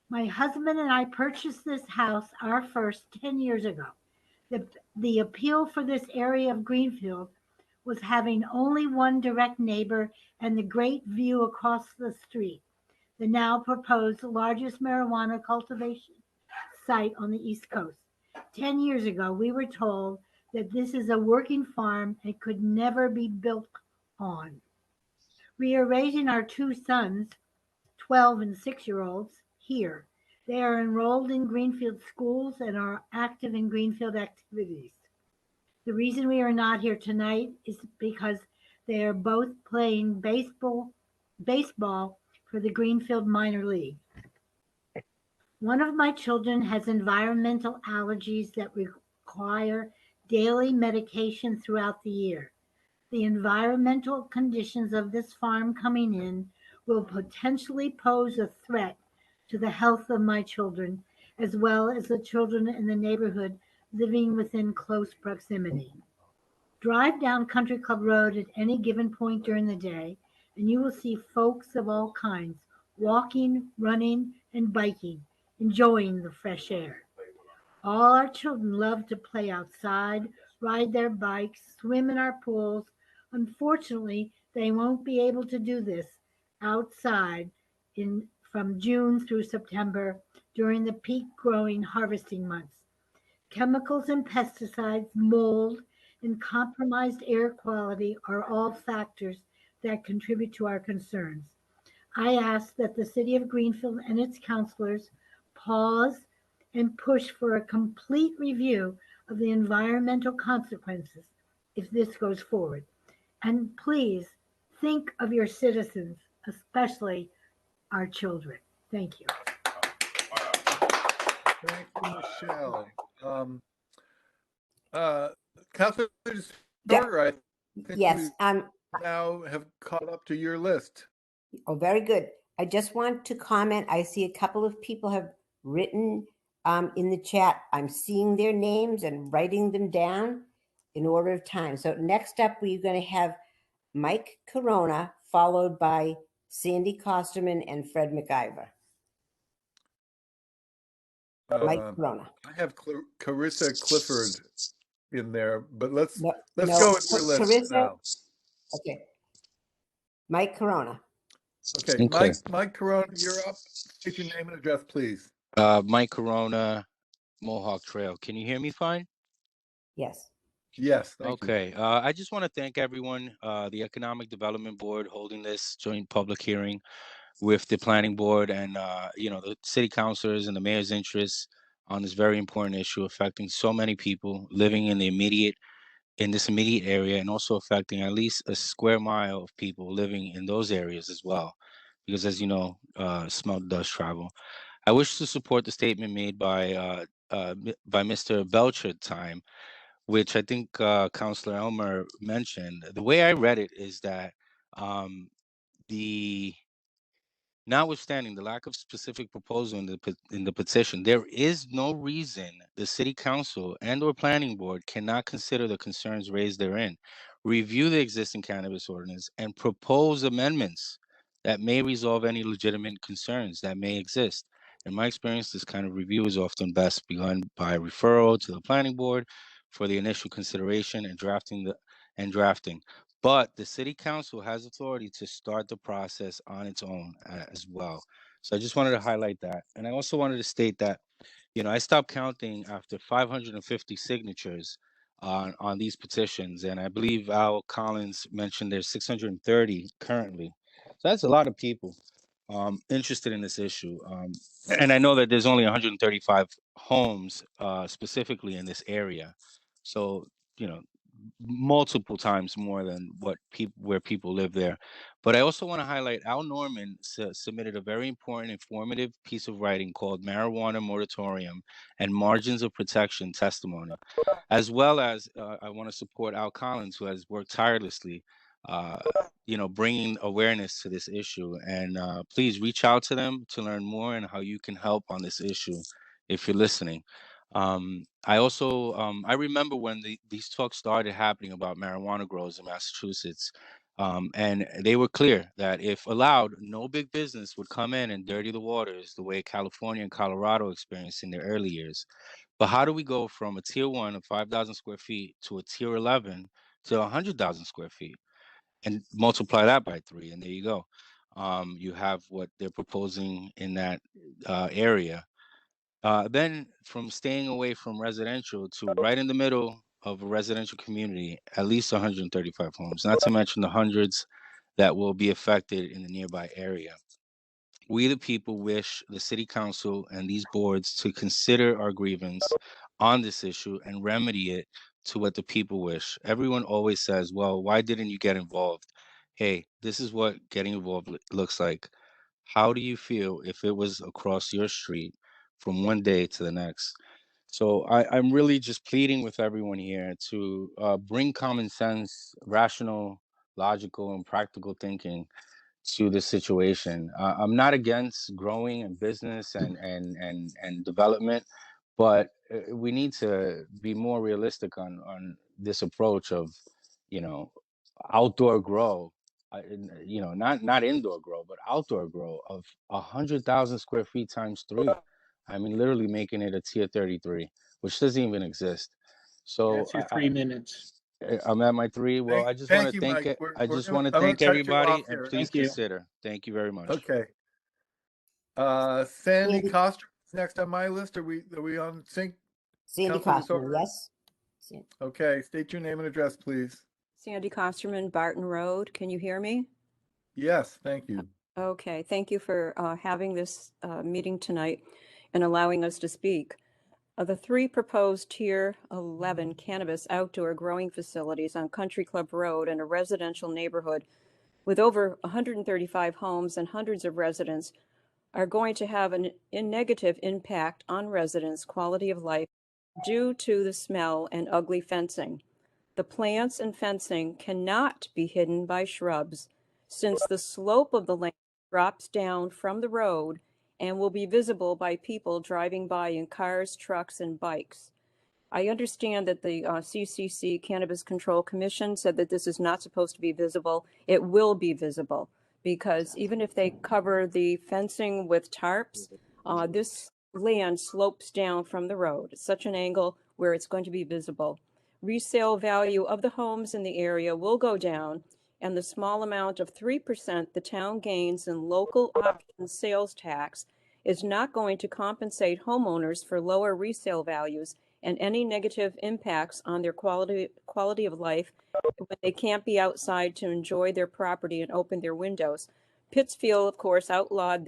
Speaker 13: My husband and I purchased this house, our first, 10 years ago. The appeal for this area of Greenfield was having only one direct neighbor and the great view across the street. The now proposed largest marijuana cultivation site on the East Coast. 10 years ago, we were told that this is a working farm and could never be built on. We are raising our two sons, 12 and 6-year-olds, here. They are enrolled in Greenfield schools and are active in Greenfield activities. The reason we are not here tonight is because they are both playing baseball for the Greenfield Minor League. One of my children has environmental allergies that require daily medication throughout the year. The environmental conditions of this farm coming in will potentially pose a threat to the health of my children, as well as the children in the neighborhood living within close proximity. Drive down Country Club Road at any given point during the day, and you will see folks of all kinds walking, running, and biking, enjoying the fresh air. All our children love to play outside, ride their bikes, swim in our pools. Unfortunately, they won't be able to do this outside from June through September during the peak growing harvesting months. Chemicals and pesticides, mold, and compromised air quality are all factors that contribute to our concerns. I ask that the City of Greenfield and its councilors pause and push for a complete review of the environmental consequences if this goes forward. And please think of your citizens, especially our children. Thank you.
Speaker 1: Thank you, Michelle. Councilor Storer, I think
Speaker 2: Yes,
Speaker 1: we now have caught up to your list.
Speaker 2: oh, very good. I just want to comment. I see a couple of people have written in the chat. I'm seeing their names and writing them down in order of time. So next up, we're going to have Mike Corona, followed by Sandy Kosterman and Fred McIver. Mike Corona.
Speaker 1: I have Carissa Clifford in there, but let's go with your list
Speaker 2: Carissa,
Speaker 1: now.
Speaker 2: okay. Mike Corona.
Speaker 1: Okay, Mike Corona, you're up. State your name and address, please.
Speaker 14: Mike Corona, Mohawk Trail. Can you hear me fine?
Speaker 2: Yes.
Speaker 1: Yes. Thank
Speaker 14: you. I just want to thank everyone, the Economic Development Board holding this joint public hearing with the Planning Board and the city councilors and the mayor's interests on this very important issue affecting so many people living in this immediate area, and also affecting at least a square mile of people living in those areas as well, because as you know, smell does travel. I wish to support the statement made by Mr. Belcher time, which I think Councilor Elmer mentioned. The way I read it is that notwithstanding the lack of specific proposal in the petition, there is no reason the city council and or planning board cannot consider the concerns raised therein, review the existing cannabis ordinance, and propose amendments that may resolve any legitimate concerns that may exist. In my experience, this kind of review is often best begun by referral to the planning board for the initial consideration and drafting. But the city council has authority to start the process on its own as well. So I just wanted to highlight that. And I also wanted to state that, I stopped counting after 550 signatures on these petitions. And I believe Al Collins mentioned there's 630 currently. So that's a lot of people interested in this issue. And I know that there's only 135 homes specifically in this area. So, multiple times more than where people live there. But I also want to highlight Al Norman submitted a very important, informative piece of writing called Marijuana Moratorium and Margins of Protection Testimony, as well as I want to support Al Collins, who has worked tirelessly, bringing awareness to this issue. And please reach out to them to learn more and how you can help on this issue if you're listening. I also I remember when these talks started happening about marijuana grows in Massachusetts. And they were clear that if allowed, no big business would come in and dirty the waters the way California and Colorado experienced in their early years. But how do we go from a tier 1 of 5,000 square feet to a tier 11 to 100,000 square feet? And multiply that by 3, and there you go. You have what they're proposing in that area. Then from staying away from residential to right in the middle of a residential community, at least 135 homes, not to mention the hundreds that will be affected in the nearby area. We, the people, wish the city council and these boards to consider our grievance on this issue and remedy it to what the people wish. Everyone always says, well, why didn't you get involved? Hey, this is what getting involved looks like. How do you feel if it was across your street from one day to the next? So I'm really just pleading with everyone here to bring common sense, rational, logical, and practical thinking to the situation. I'm not against growing and business and development, but we need to be more realistic on this approach of, you know, outdoor grow. You know, not indoor grow, but outdoor grow of 100,000 square feet times 3. I mean, literally making it a tier 33, which doesn't even exist. So
Speaker 3: That's your 3 minutes.
Speaker 14: I'm at my 3. Well, I just want
Speaker 1: Thank
Speaker 14: to
Speaker 1: you,
Speaker 14: thank
Speaker 1: Mike.
Speaker 14: it. I
Speaker 1: We're
Speaker 14: just
Speaker 1: gonna,
Speaker 14: want to
Speaker 1: I'm gonna
Speaker 14: thank
Speaker 1: cut you
Speaker 14: everybody
Speaker 1: off
Speaker 14: and
Speaker 1: here.
Speaker 14: please
Speaker 3: Thank you.
Speaker 14: consider. Thank you very much.
Speaker 1: Okay. Sandy
Speaker 2: Sandy,
Speaker 1: Coster is next on my list. Are we on sync?
Speaker 2: Sandy
Speaker 1: Council
Speaker 2: Coffman,
Speaker 1: disorder?
Speaker 2: yes?
Speaker 1: Okay, state your name and address, please.
Speaker 15: Sandy Kosterman, Barton Road. Can you hear me?
Speaker 1: Yes, thank you.
Speaker 15: Okay, thank you for having this meeting tonight and allowing us to speak. The 3 proposed Tier 11 cannabis outdoor growing facilities on Country Club Road in a residential neighborhood with over 135 homes and hundreds of residents are going to have a negative impact on residents' quality of life due to the smell and ugly fencing. The plants and fencing cannot be hidden by shrubs since the slope of the land drops down from the road and will be visible by people driving by in cars, trucks, and bikes. I understand that the CCC Cannabis Control Commission said that this is not supposed to be visible. It will be visible because even if they cover the fencing with tarps, this land slopes down from the road at such an angle where it's going to be visible. Resale value of the homes in the area will go down, and the small amount of 3% the town gains in local option sales tax is not going to compensate homeowners for lower resale values and any negative impacts on their quality of life when they can't be outside to enjoy their property and open their windows. Pittsfield, of course, outlawed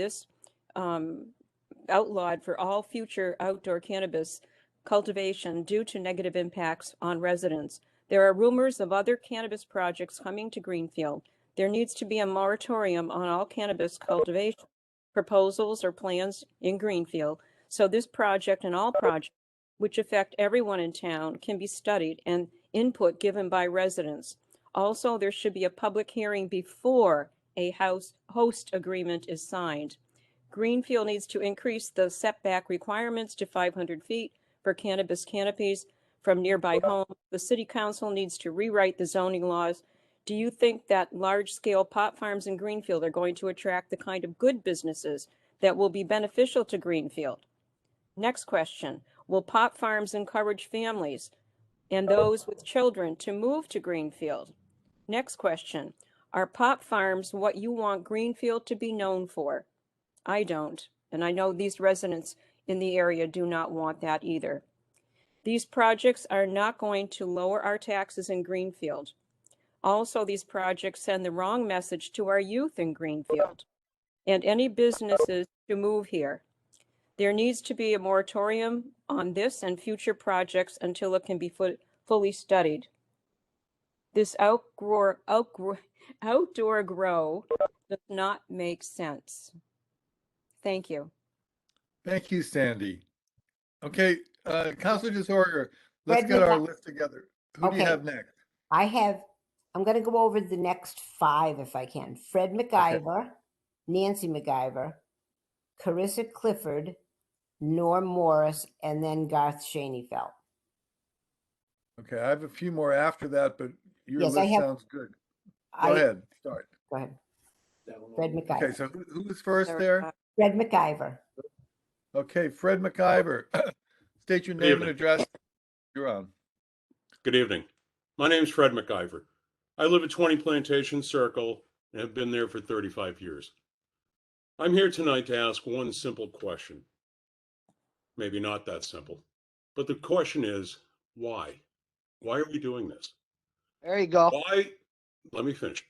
Speaker 15: for all future outdoor cannabis cultivation due to negative impacts on residents. There are rumors of other cannabis projects coming to Greenfield. There needs to be a moratorium on all cannabis cultivation proposals or plans in Greenfield, so this project and all projects which affect everyone in town can be studied and input given by residents. Also, there should be a public hearing before a host agreement is signed. Greenfield needs to increase the setback requirements to 500 feet for cannabis canopies from nearby homes. The city council needs to rewrite the zoning laws. Do you think that large-scale pot farms in Greenfield are going to attract the kind of good businesses that will be beneficial to Greenfield? Next question, will pot farms encourage families and those with children to move to Greenfield? Next question, are pot farms what you want Greenfield to be known for? I don't, and I know these residents in the area do not want that either. These projects are not going to lower our taxes in Greenfield. Also, these projects send the wrong message to our youth in Greenfield and any businesses to move here. There needs to be a moratorium on this and future projects until it can be fully studied. This outdoor grow does not make sense. Thank you.
Speaker 1: Thank you, Sandy. Okay, Council Disorder, let's
Speaker 2: Fred
Speaker 1: get our
Speaker 2: McGi-
Speaker 1: list together. Who do you
Speaker 2: Okay.
Speaker 1: have next?
Speaker 2: I'm going to go over the next 5 if I can. Fred McIver, Nancy McIver, Carissa Clifford, Norm Morris, and then Garth Schoenfeld.
Speaker 1: Okay, I have a few more after that, but your
Speaker 2: Yes, I
Speaker 1: list
Speaker 2: have-
Speaker 1: sounds good. Go ahead, start.
Speaker 2: Go ahead. Fred
Speaker 1: Okay,
Speaker 2: McIver.
Speaker 1: so who's first there?
Speaker 2: Fred McIver.
Speaker 1: Okay, Fred McIver. State your name and address. You're on.
Speaker 16: Good evening. My name is Fred McIver. I live at 20 Plantation Circle and have been there for 35 years. I'm here tonight to ask one simple question. Maybe not that simple, but the question is, why? Why are we doing this?
Speaker 17: There you go.
Speaker 16: Why? Let me finish.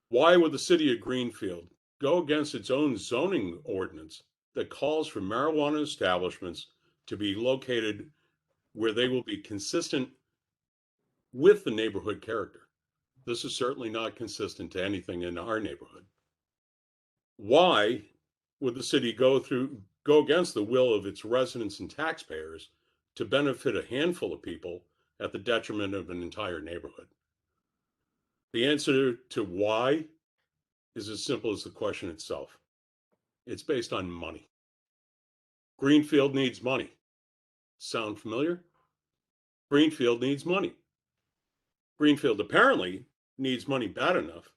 Speaker 16: Why would the city of Greenfield go against its own zoning ordinance that calls for marijuana establishments to be located where they will be consistent with the neighborhood character? This is certainly not consistent to anything in our neighborhood. Why would the city go against the will of its residents and taxpayers to benefit a handful of people at the detriment of an entire neighborhood? The answer to why is as simple as the question itself. It's based on money. Greenfield needs money. Sound familiar? Greenfield needs money. Greenfield apparently needs money bad enough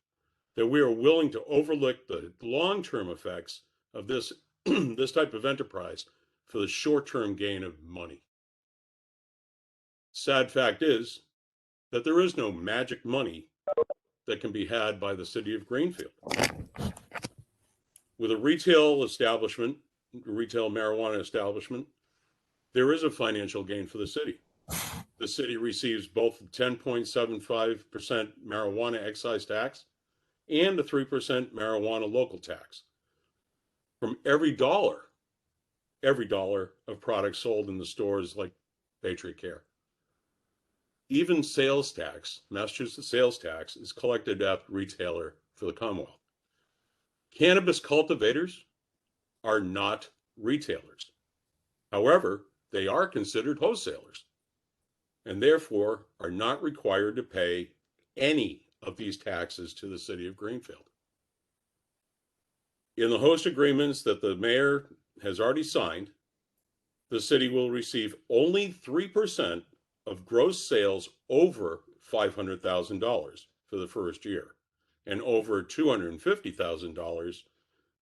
Speaker 16: that we are willing to overlook the long-term effects of this, this type of enterprise for the short-term gain of money. Sad fact is that there is no magic money that can be had by the city of Greenfield. With a retail establishment, retail marijuana establishment, there is a financial gain for the city. The city receives both 10.75% marijuana excise tax and a 3% marijuana local tax. From every dollar of products sold in the stores like Patriot Care. Even sales tax, Massachusetts sales tax, is collected at the retailer for the Commonwealth. Cannabis cultivators are not retailers. However, they are considered wholesalers and therefore are not required to pay any of these taxes to the city of Greenfield. In the host agreements that the mayor has already signed, the city will receive only 3% of gross sales over $500,000 for the first year and over $250,000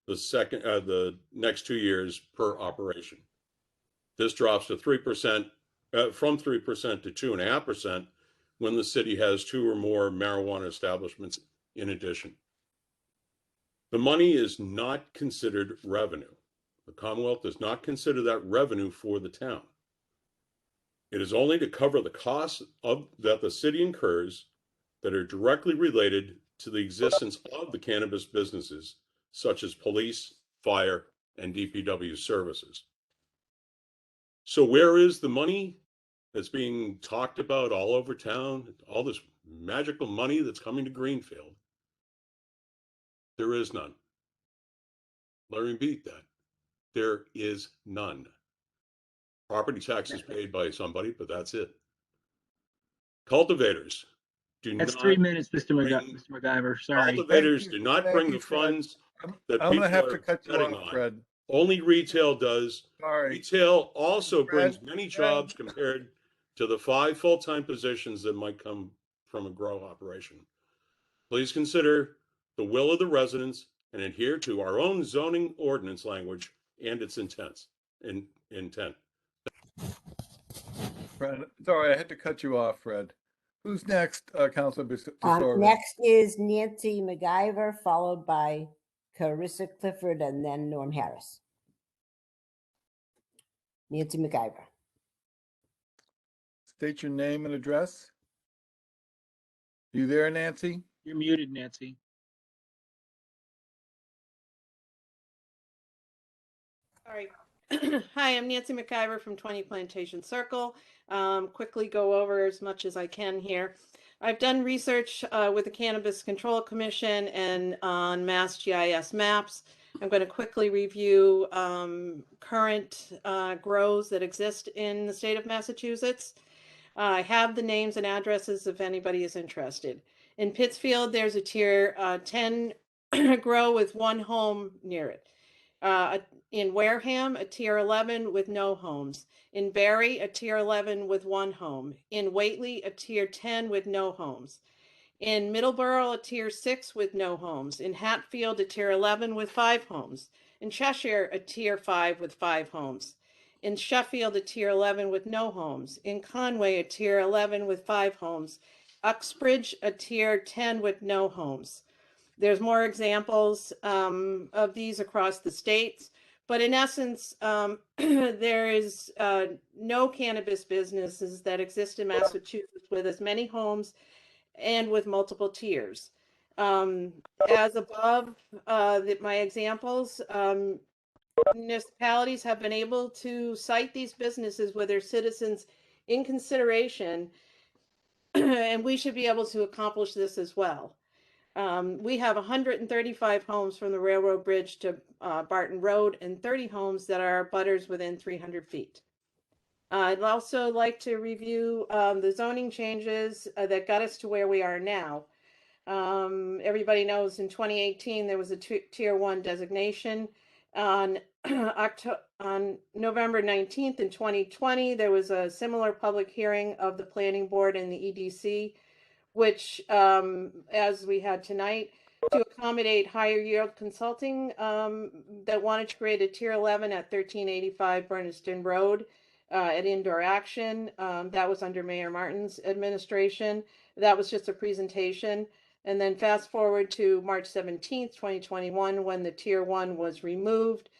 Speaker 16: the next 2 years per operation. This drops to 3%, from 3% to 2.5% when the city has 2 or more marijuana establishments in addition. The money is not considered revenue. The Commonwealth does not consider that revenue for the town. It is only to cover the costs that the city incurs that are directly related to the existence of the cannabis businesses, such as police, fire, and DPW services. So where is the money that's being talked about all over town, all this magical money that's coming to Greenfield? There is none. Let me repeat that. There is none. Property tax is paid by somebody, but that's it. Cultivators do
Speaker 3: That's
Speaker 16: not
Speaker 3: 3 minutes, Mr.
Speaker 16: bring,
Speaker 3: McIver. Sorry.
Speaker 16: cultivators do not bring the
Speaker 1: Fred.
Speaker 16: funds that
Speaker 1: I'm gonna
Speaker 16: people
Speaker 1: have to
Speaker 16: are
Speaker 1: cut you
Speaker 16: betting
Speaker 1: off,
Speaker 16: on.
Speaker 1: Fred.
Speaker 16: Only retail does.
Speaker 1: Sorry.
Speaker 16: Retail also
Speaker 1: Fred,
Speaker 16: brings many jobs compared to the 5 full-time positions that might come from a grow operation. Please consider the will of the residents and adhere to our own zoning ordinance language and its intent.
Speaker 1: Fred, sorry, I had to cut you off, Fred. Who's next, Councilor DeSorbo?
Speaker 2: Next is Nancy McIver, followed by Carissa Clifford, and then Norm Harris. Nancy McIver.
Speaker 1: State your name and address. You there, Nancy?
Speaker 3: You're muted, Nancy.
Speaker 18: Sorry. Hi, I'm Nancy McIver from 20 Plantation Circle. Quickly go over as much as I can here. I've done research with the Cannabis Control Commission and on Mass GIS maps. I'm going to quickly review current grows that exist in the state of Massachusetts. I have the names and addresses if anybody is interested. In Pittsfield, there's a tier 10 grow with 1 home near it. In Wareham, a tier 11 with no homes. In Barry, a tier 11 with 1 home. In Whately, a tier 10 with no homes. In Middleborough, a tier 6 with no homes. In Hatfield, a tier 11 with 5 homes. In Cheshire, a tier 5 with 5 homes. In Sheffield, a tier 11 with no homes. In Conway, a tier 11 with 5 homes. Uxbridge, a tier 10 with no homes. There's more examples of these across the states, but in essence, there is no cannabis businesses that exist in Massachusetts with as many homes and with multiple tiers. As above, my examples, municipalities have been able to cite these businesses with their citizens in consideration, and we should be able to accomplish this as well. We have 135 homes from the railroad bridge to Barton Road and 30 homes that are butters within 300 feet. I'd also like to review the zoning changes that got us to where we are now. Everybody knows in 2018 there was a tier 1 designation. On November 19th in 2020, there was a similar public hearing of the planning board and the EDC, which, as we had tonight, to accommodate higher yield consulting that wanted to create a tier 11 at 1385 Burniston Road at Indoor Action. That was under Mayor Martin's administration. That was just a presentation. And then fast forward to March 17th, 2021, when the tier 1 was removed.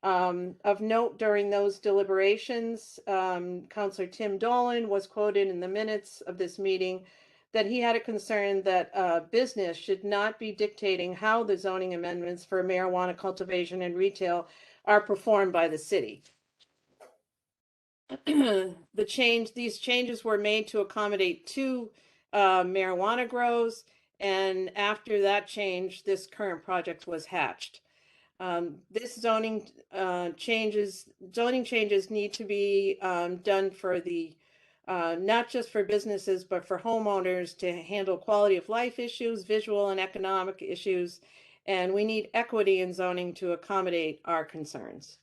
Speaker 18: Of note, during those deliberations, Councilor Tim Dolan was quoted in the minutes of this meeting that he had a concern that business should not be dictating how the zoning amendments for marijuana cultivation and retail are performed by the city. These changes were made to accommodate 2 marijuana grows, and after that change, this current project was hatched. This zoning changes need to be done for the not just for businesses, but for homeowners to handle quality of life issues, visual and economic issues, and we need equity in zoning to accommodate our concerns.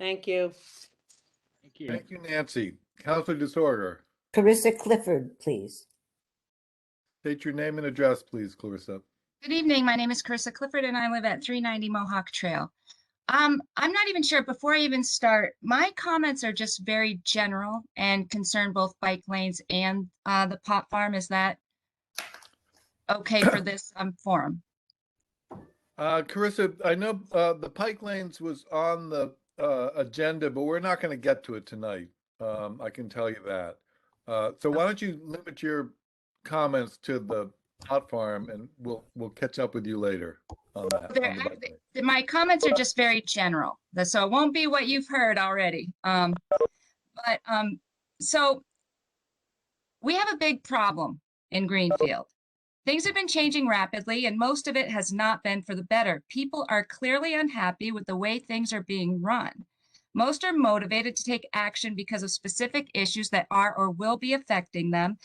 Speaker 18: Thank you.
Speaker 3: Thank you.
Speaker 1: Thank you, Nancy. Counselor Disorder.
Speaker 2: Carissa Clifford, please.
Speaker 1: State your name and address, please, Clarissa.
Speaker 17: Good evening. My name is Carissa Clifford and I live at 390 Mohawk Trail. I'm not even sure, before I even start, my comments are just very general and concern both bike lanes and the pot farm. Is that okay for this forum?
Speaker 1: Carissa, I know the Pike Lanes was on the agenda, but we're not going to get to it tonight. I can tell you that. So why don't you limit your comments to the pot farm, and we'll catch up with you later on that.
Speaker 17: My comments are just very general, so it won't be what you've heard already. So we have a big problem in Greenfield. Things have been changing rapidly, and most of it has not been for the better. People are clearly unhappy with the way things are being run. Most are motivated to take action because of specific issues that are or will be affecting them,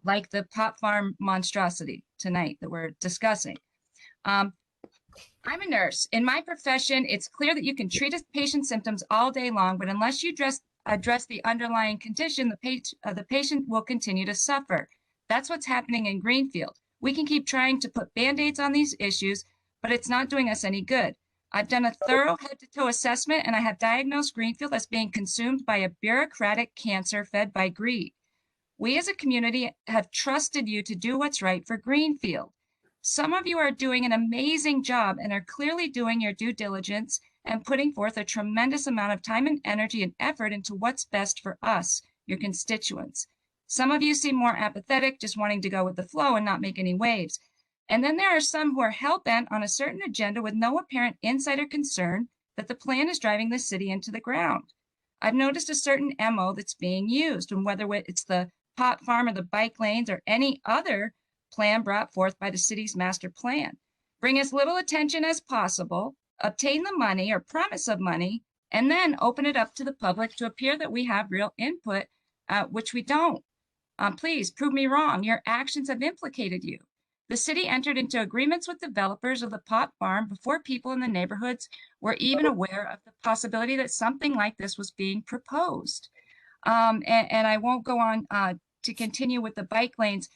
Speaker 17: like the pot farm monstrosity tonight that we're discussing. I'm a nurse. In my profession, it's clear that you can treat a patient's symptoms all day long, but unless you address the underlying condition, the patient will continue to suffer. That's what's happening in Greenfield. We can keep trying to put Band-Aids on these issues, but it's not doing us any good. I've done a thorough head-to-toe assessment, and I have diagnosed Greenfield as being consumed by a bureaucratic cancer fed by greed. We as a community have trusted you to do what's right for Greenfield. Some of you are doing an amazing job and are clearly doing your due diligence and putting forth a tremendous amount of time and energy and effort into what's best for us, your constituents. Some of you seem more apathetic, just wanting to go with the flow and not make any waves. And then there are some who are hell-bent on a certain agenda with no apparent insight or concern that the plan is driving the city into the ground. I've noticed a certain MO that's being used, and whether it's the pot farm or the bike lanes or any other plan brought forth by the city's master plan. Bring as little attention as possible, obtain the money or promise of money, and then open it up to the public to appear that we have real input, which we don't. Please prove me wrong. Your actions have implicated you. The city entered into agreements with developers of the pot farm before people in the neighborhoods were even aware of the possibility that something like this was being proposed. And I won't go on to continue with the bike lanes,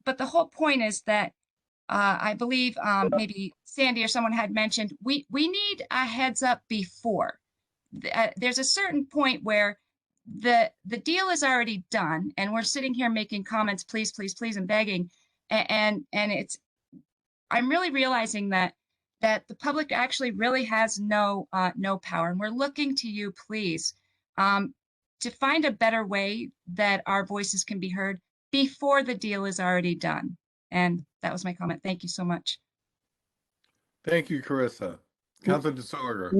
Speaker 17: but the whole point is that I believe maybe Sandy or someone had mentioned we need a heads up before. There's a certain point where the deal is already done, and we're sitting here making comments, please, please, please, and begging, and it's I'm really realizing that the public actually really has no power, and we're looking to you, please, to find a better way that our voices can be heard before the deal is already done. And that was my comment. Thank you so much.
Speaker 1: Thank you, Carissa. Councilor DeSorger.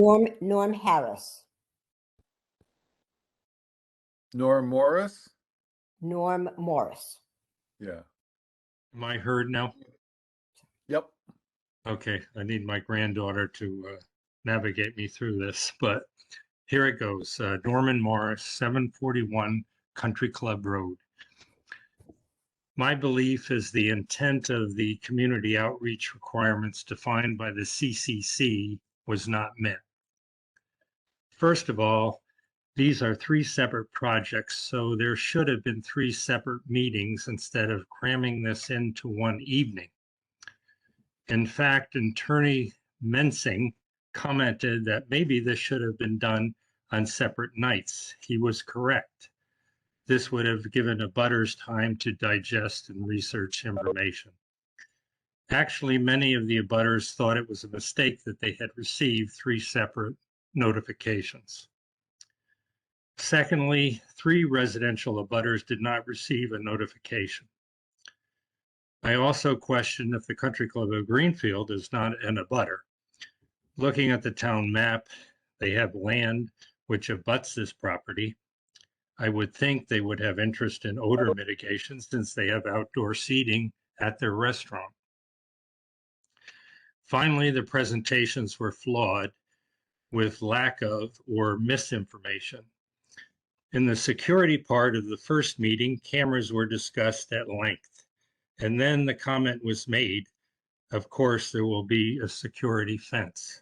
Speaker 2: Norm Harris.
Speaker 1: Norm Morris?
Speaker 2: Norm Morris.
Speaker 1: Yeah.
Speaker 19: Am I heard now?
Speaker 1: Yep.
Speaker 19: Okay, I need my granddaughter to navigate me through this, but here it goes. Norman Morris, 741 Country Club Road. My belief is the intent of the community outreach requirements defined by the CCC was not met. First of all, these are 3 separate projects, so there should have been 3 separate meetings instead of cramming this into one evening. In fact, Attorney Mensing commented that maybe this should have been done on separate nights. He was correct. This would have given abutters time to digest and research information. Actually, many of the abutters thought it was a mistake that they had received 3 separate notifications. Secondly, 3 residential abutters did not receive a notification. I also question if the Country Club of Greenfield is not an abutter. Looking at the town map, they have land which abuts this property. I would think they would have interest in odor mitigation since they have outdoor seating at their restaurant. Finally, the presentations were flawed with lack of or misinformation. In the security part of the first meeting, cameras were discussed at length, and then the comment was made, of course, there will be a security fence.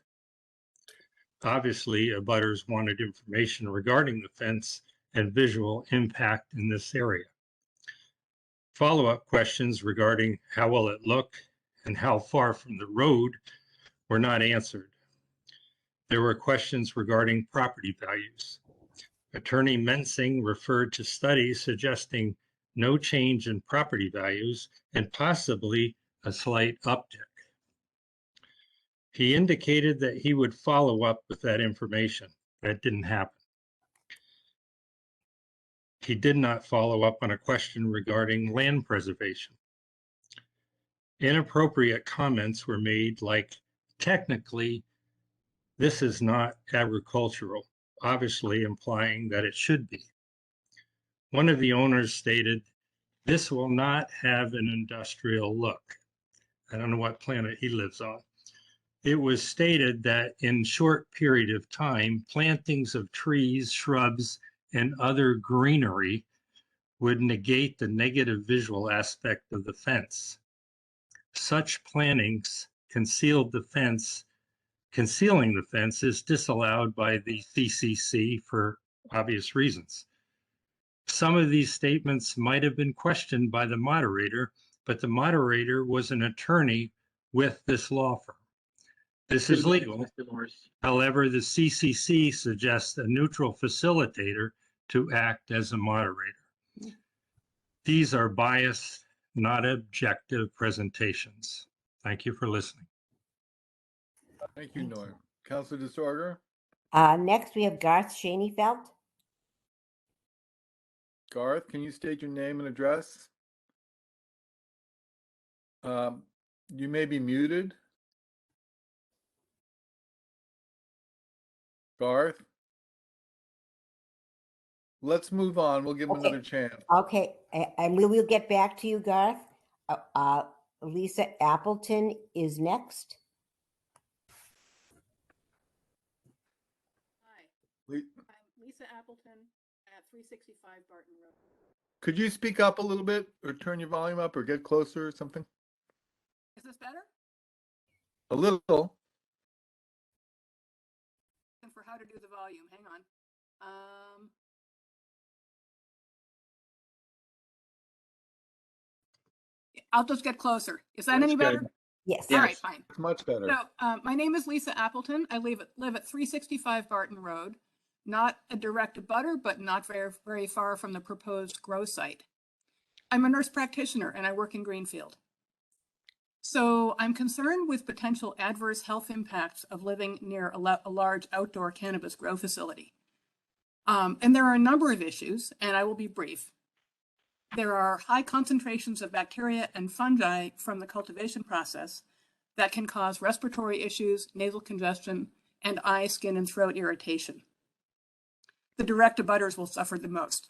Speaker 19: Obviously, abutters wanted information regarding the fence and visual impact in this area. Follow-up questions regarding how will it look and how far from the road were not answered. There were questions regarding property values. Attorney Mensing referred to studies suggesting no change in property values and possibly a slight uptick. He indicated that he would follow up with that information. That didn't happen. He did not follow up on a question regarding land preservation. Inappropriate comments were made like, technically, this is not agricultural, obviously implying that it should be. One of the owners stated, this will not have an industrial look. I don't know what planet he lives on. It was stated that in short period of time, plantings of trees, shrubs, and other greenery would negate the negative visual aspect of the fence. Such plantings concealing the fence is disallowed by the CCC for obvious reasons. Some of these statements might have been questioned by the moderator, but the moderator was an attorney with this law firm. This is legal. However, the CCC suggests a neutral facilitator to act as a moderator. These are biased, not objective presentations. Thank you for listening.
Speaker 1: Thank you, Norm. Councilor DeSorger.
Speaker 2: Next, we have Garth Schoenfeld.
Speaker 1: Garth, can you state your name and address? You may be muted. Garth? Let's move on. We'll give him another chance.
Speaker 2: Okay, and we will get back to you, Garth. Lisa Appleton is next.
Speaker 20: Hi, I'm Lisa Appleton at 365 Barton Road.
Speaker 1: Could you speak up a little bit or turn your volume up or get closer or something?
Speaker 20: Is this better?
Speaker 1: A little.
Speaker 20: And for how to do the volume, hang on. I'll just get closer. Is that
Speaker 1: That's
Speaker 20: any better?
Speaker 1: good.
Speaker 2: Yes.
Speaker 20: All right, fine.
Speaker 1: It's much better.
Speaker 20: So my name is Lisa Appleton. I live at 365 Barton Road, not a direct abutter, but not very far from the proposed grow site. I'm a nurse practitioner and I work in Greenfield. So I'm concerned with potential adverse health impacts of living near a large outdoor cannabis grow facility. And there are a number of issues, and I will be brief. There are high concentrations of bacteria and fungi from the cultivation process that can cause respiratory issues, nasal congestion, and eye, skin, and throat irritation. The direct abutters will suffer the most.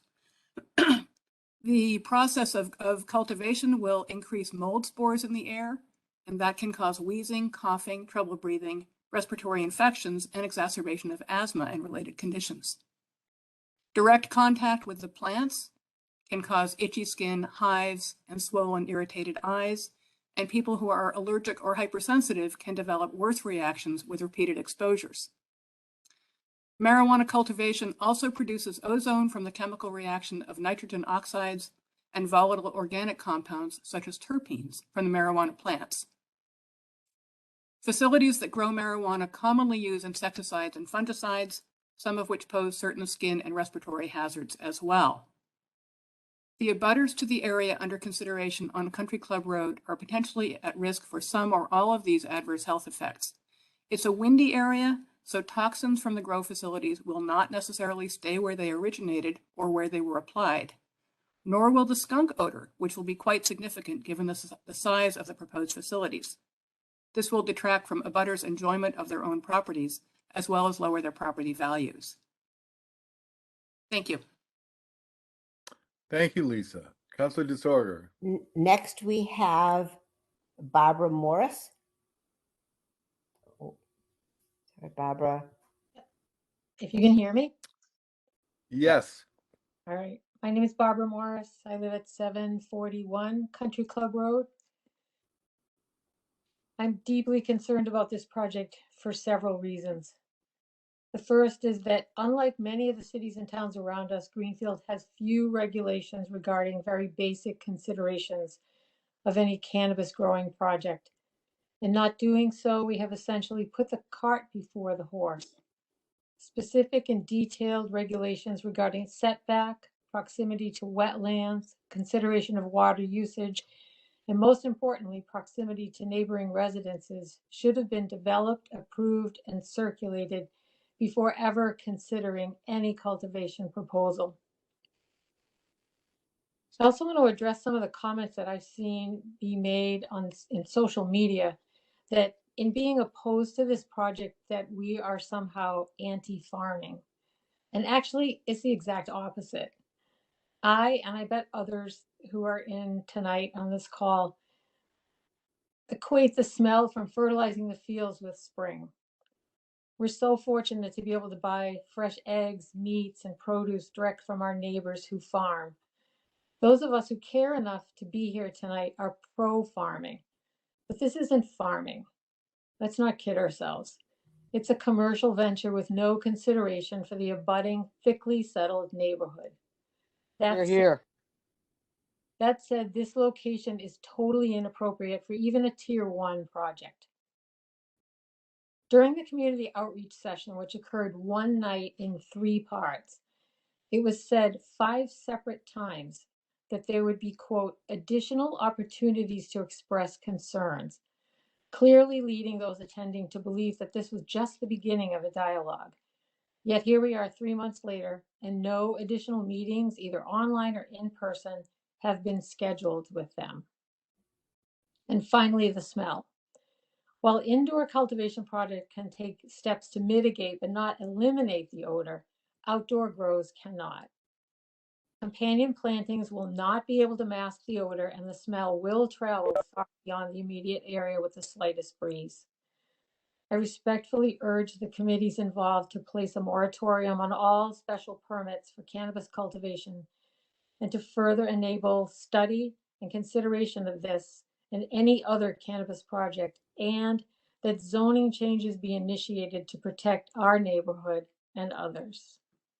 Speaker 20: The process of cultivation will increase mold spores in the air, and that can cause wheezing, coughing, trouble breathing, respiratory infections, and exacerbation of asthma and related conditions. Direct contact with the plants can cause itchy skin, hives, and swollen, irritated eyes, and people who are allergic or hypersensitive can develop worse reactions with repeated exposures. Marijuana cultivation also produces ozone from the chemical reaction of nitrogen oxides and volatile organic compounds such as terpenes from the marijuana plants. Facilities that grow marijuana commonly use insecticides and fungicides, some of which pose certain skin and respiratory hazards as well. The abutters to the area under consideration on Country Club Road are potentially at risk for some or all of these adverse health effects. It's a windy area, so toxins from the grow facilities will not necessarily stay where they originated or where they were applied, nor will the skunk odor, which will be quite significant given the size of the proposed facilities. This will detract from abutters' enjoyment of their own properties, as well as lower their property values. Thank you.
Speaker 1: Thank you, Lisa. Councilor Disorder.
Speaker 2: Next, we have Barbara Morris. Oh, sorry, Barbara.
Speaker 21: If you can hear me.
Speaker 1: Yes.
Speaker 21: All right. My name is Barbara Morris. I live at 741 Country Club Road. I'm deeply concerned about this project for several reasons. The first is that unlike many of the cities and towns around us, Greenfield has few regulations regarding very basic considerations of any cannabis growing project. In not doing so, we have essentially put the cart before the horse. Specific and detailed regulations regarding setback, proximity to wetlands, consideration of water usage, and most importantly, proximity to neighboring residences should have been developed, approved, and circulated before ever considering any cultivation proposal. I also want to address some of the comments that I've seen be made in social media that in being opposed to this project that we are somehow anti-farming. And actually, it's the exact opposite. And I bet others who are in tonight on this call, equate the smell from fertilizing the fields with spring. We're so fortunate to be able to buy fresh eggs, meats, and produce direct from our neighbors who farm. Those of us who care enough to be here tonight are pro-farming, but this isn't farming. Let's not kid ourselves. It's a commercial venture with no consideration for the abutting, thickly settled neighborhood.
Speaker 11: Here.
Speaker 21: That said, this location is totally inappropriate for even a tier 1 project. During the community outreach session, which occurred one night in 3 parts, it was said 5 separate times that there would be, quote, additional opportunities to express concerns, clearly leading those attending to believe that this was just the beginning of a dialogue. Yet here we are 3 months later, and no additional meetings, either online or in person, have been scheduled with them. And finally, the smell. While indoor cultivation projects can take steps to mitigate but not eliminate the odor, outdoor grows cannot. Companion plantings will not be able to mask the odor, and the smell will travel far beyond the immediate area with the slightest breeze. I respectfully urge the committees involved to place a moratorium on all special permits for cannabis cultivation and to further enable study and consideration of this and any other cannabis project, and that zoning changes be initiated to protect our neighborhood and others.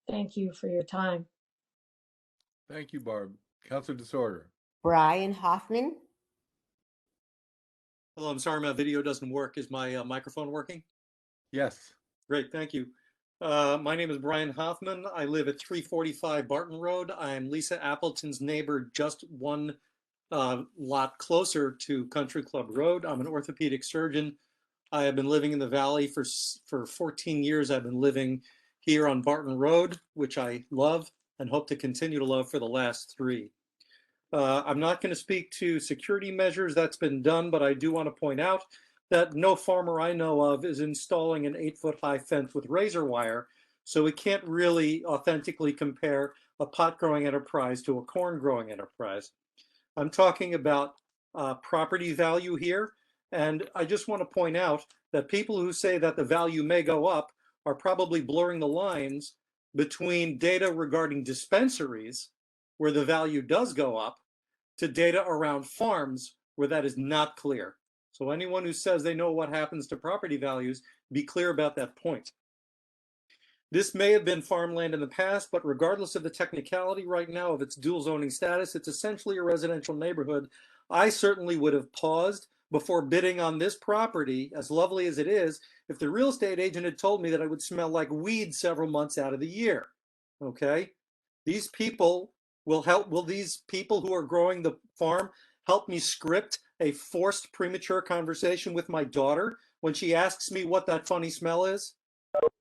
Speaker 21: Thank you for your time.
Speaker 1: Thank you, Barb. Councilor Disorder.
Speaker 2: Brian Hoffman.
Speaker 4: Hello, I'm sorry my video doesn't work. Is my microphone working?
Speaker 1: Yes.
Speaker 4: Great, thank you. My name is Brian Hoffman. I live at 345 Barton Road. I'm Lisa Appleton's neighbor, just one lot closer to Country Club Road. I'm an orthopedic surgeon. I have been living in the Valley for 14 years. I've been living here on Barton Road, which I love and hope to continue to love for the last 3. I'm not going to speak to security measures, that's been done, but I do want to point out that no farmer I know of is installing an 8-foot high fence with razor wire, so we can't really authentically compare a pot growing enterprise to a corn growing enterprise. I'm talking about property value here, and I just want to point out that people who say that the value may go up are probably blurring the lines between data regarding dispensaries, where the value does go up, to data around farms where that is not clear. So anyone who says they know what happens to property values, be clear about that point. This may have been farmland in the past, but regardless of the technicality right now of its dual zoning status, it's essentially a residential neighborhood. I certainly would have paused before bidding on this property, as lovely as it is, if the real estate agent had told me that it would smell like weed several months out of the year. Okay? These people will these people who are growing the farm help me script a forced premature conversation with my daughter when she asks me what that funny smell is?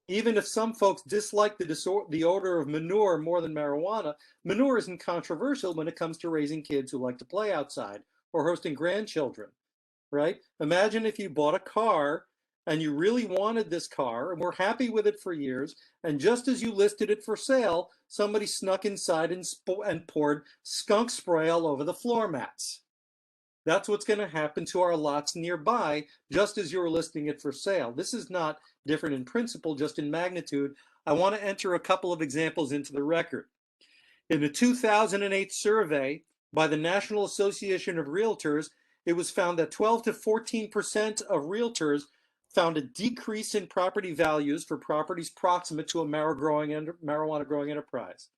Speaker 4: Even if some folks dislike the odor of manure more than marijuana, manure isn't controversial when it comes to raising kids who like to play outside or hosting grandchildren, right? Imagine if you bought a car and you really wanted this car and were happy with it for years, and just as you listed it for sale, somebody snuck inside and poured skunk spray all over the floor mats. That's what's going to happen to our lots nearby, just as you're listing it for sale. This is not different in principle, just in magnitude. I want to enter a couple of examples into the record. In the 2008 survey by the National Association of Realtors, it was found that 12 to 14% of realtors found a decrease in property values for properties proximate to a marijuana growing enterprise.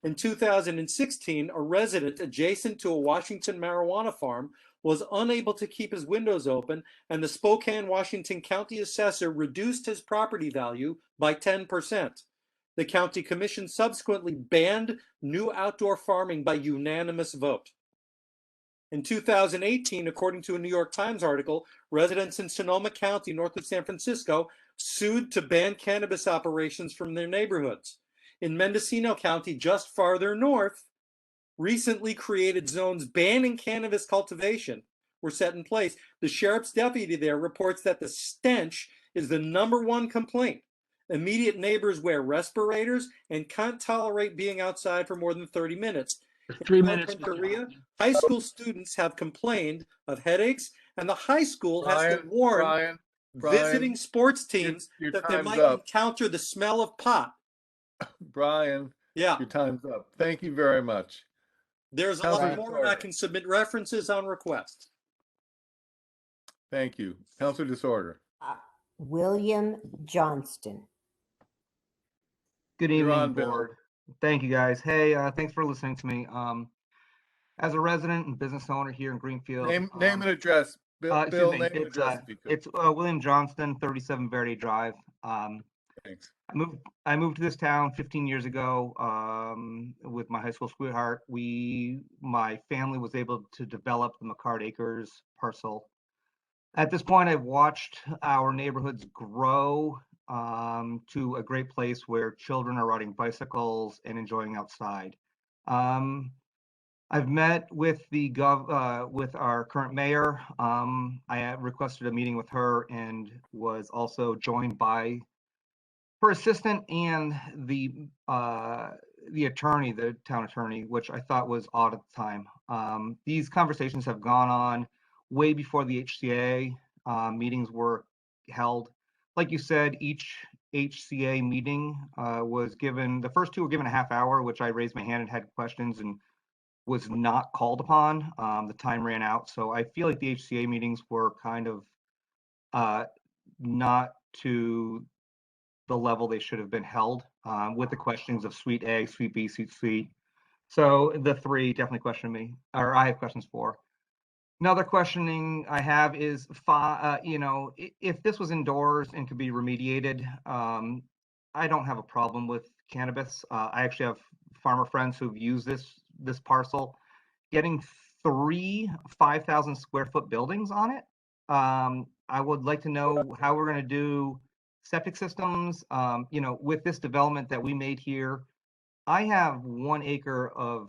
Speaker 4: In 2016, a resident adjacent to a Washington marijuana farm was unable to keep his windows open, and the Spokane, Washington County assessor reduced his property value by 10%. The county commission subsequently banned new outdoor farming by unanimous vote. In 2018, according to a New York Times article, residents in Sonoma County, north of San Francisco, sued to ban cannabis operations from their neighborhoods. In Mendocino County, just farther north, recently created zones banning cannabis cultivation were set in place. The sheriff's deputy there reports that the stench is the #1 complaint. Immediate neighbors wear respirators and can't tolerate being outside for more than 30 minutes.
Speaker 19: 3
Speaker 4: In
Speaker 19: minutes.
Speaker 4: Korea, high school students have complained of headaches, and the high school has to warn visiting sports teams that they might encounter the smell of pot.
Speaker 1: Brian,
Speaker 4: yeah,
Speaker 1: your time's up. Thank you very much.
Speaker 4: There's a lot more, and I can submit references on request.
Speaker 1: Thank you. Councilor Disorder.
Speaker 2: William Johnston.
Speaker 22: Good
Speaker 1: You're
Speaker 22: evening,
Speaker 1: on, Bill.
Speaker 22: board. Thank you, guys. Hey, thanks for listening to me. As a resident and business owner here in Greenfield.
Speaker 1: Name and address. Bill, name and address if you could.
Speaker 22: It's William Johnston, 37 Verde Drive.
Speaker 1: Thanks.
Speaker 22: I moved to this town 15 years ago with my high school sweetheart. My family was able to develop the McCart Acres parcel. At this point, I've watched our neighborhoods grow to a great place where children are riding bicycles and enjoying outside. I've met with with our current mayor. I requested a meeting with her and was also joined by her assistant and the attorney, the town attorney, which I thought was odd at the time. These conversations have gone on way before the HCA meetings were held. Like you said, each HCA meeting was given, the first 2 were given a half hour, which I raised my hand and had questions and was not called upon. The time ran out. So I feel like the HCA meetings were kind of not to the level they should have been held with the questions of Suite A, Suite B, Suite C. So the 3 definitely questioned me, or I have questions for. Another questioning I have is, if this was indoors and could be remediated, I don't have a problem with cannabis. I actually have farmer friends who've used this parcel. Getting 3 5,000 square foot buildings on it. I would like to know how we're going to do septic systems. With this development that we made here, I have 1 acre of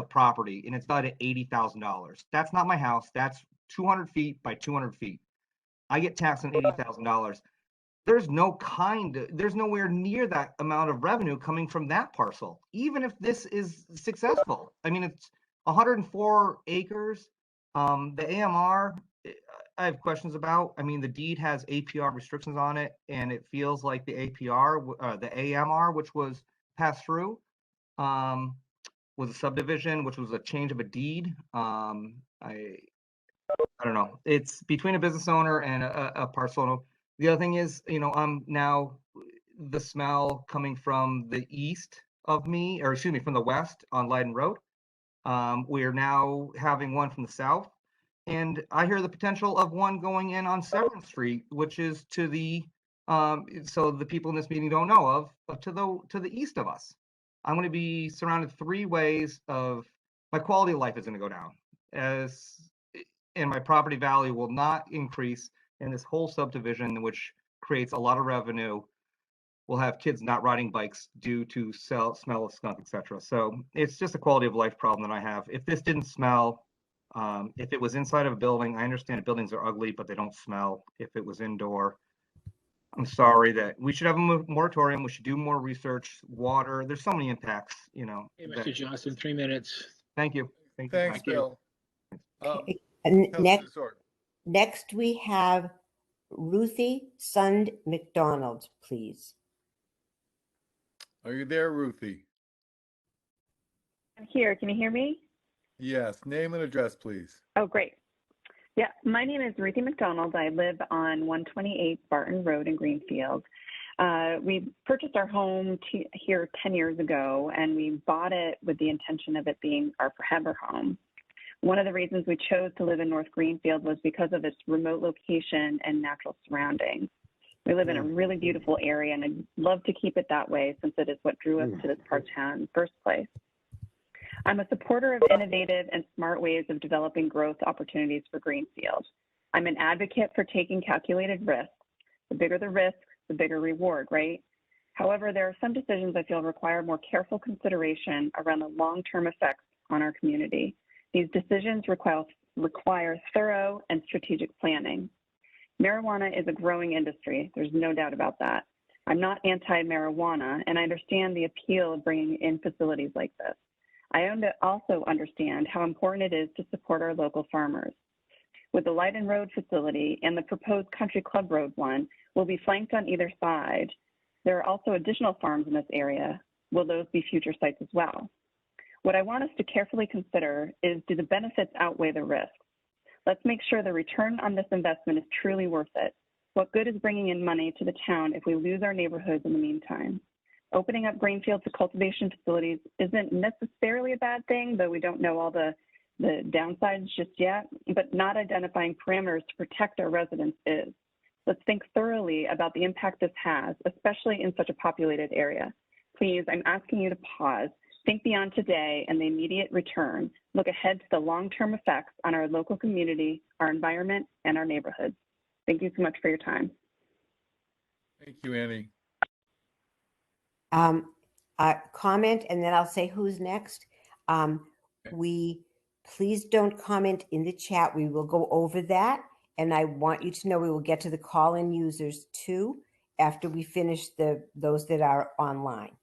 Speaker 22: property and it's valued at $80,000. That's not my house. That's 200 feet by 200 feet. I get taxed on $80,000. There's nowhere near that amount of revenue coming from that parcel, even if this is successful. I mean, it's 104 acres. The AMR, I have questions about. I mean, the deed has APR restrictions on it, and it feels like the AMR, which was passed through, was a subdivision, which was a change of a deed. I don't know. It's between a business owner and a parcel. The other thing is, I'm now the smell coming from the east of me, or excuse me, from the west on Leiden Road. We are now having one from the south, and I hear the potential of one going in on 7th Street, which is to the so the people in this meeting don't know of to the east of us. I'm going to be surrounded 3 ways of my quality of life is going to go down, and my property value will not increase. And this whole subdivision, which creates a lot of revenue, will have kids not riding bikes due to smell of skunk, etc. So it's just a quality of life problem that I have. If this didn't smell, if it was inside of a building, I understand buildings are ugly, but they don't smell. If it was indoor, I'm sorry that we should have a moratorium. We should do more research. Water, there's so many impacts,
Speaker 3: Hey, Mr. Johnson, 3 minutes.
Speaker 22: Thank you.
Speaker 1: Thanks, Bill.
Speaker 2: Next we have Ruthie Sund McDonald, please.
Speaker 1: Are you there, Ruthie?
Speaker 5: I'm here. Can you hear me?
Speaker 1: Yes. Name and address, please.
Speaker 5: Oh, great. Yeah, my name is Ruthie McDonald. I live on 128 Barton Road in Greenfield. We purchased our home here 10 years ago, and we bought it with the intention of it being our forever home. One of the reasons we chose to live in North Greenfield was because of its remote location and natural surroundings. We live in a really beautiful area, and I'd love to keep it that way since it is what drew us to this part of town in the first place. I'm a supporter of innovative and smart ways of developing growth opportunities for Greenfield. I'm an advocate for taking calculated risks. The bigger the risk, the bigger reward, right? However, there are some decisions I feel require more careful consideration around the long-term effects on our community. These decisions require thorough and strategic planning. Marijuana is a growing industry. There's no doubt about that. I'm not anti-marijuana, and I understand the appeal of bringing in facilities like this. I also understand how important it is to support our local farmers. With the Leiden Road facility and the proposed Country Club Road one will be flanked on either side. There are also additional farms in this area. Will those be future sites as well? What I want us to carefully consider is, do the benefits outweigh the risks? Let's make sure the return on this investment is truly worth it. What good is bringing in money to the town if we lose our neighborhoods in the meantime? Opening up Greenfield to cultivation facilities isn't necessarily a bad thing, though we don't know all the downsides just yet, but not identifying parameters to protect our residents is. Let's think thoroughly about the impact this has, especially in such a populated area. Please, I'm asking you to pause, think beyond today and the immediate return, look ahead to the long-term effects on our local community, our environment, and our neighborhoods. Thank you so much for your time.
Speaker 1: Thank you, Annie.
Speaker 2: Comment, and then I'll say who's next. Please don't comment in the chat. We will go over that. And I want you to know we will get to the call-in users too after we finish those that are online.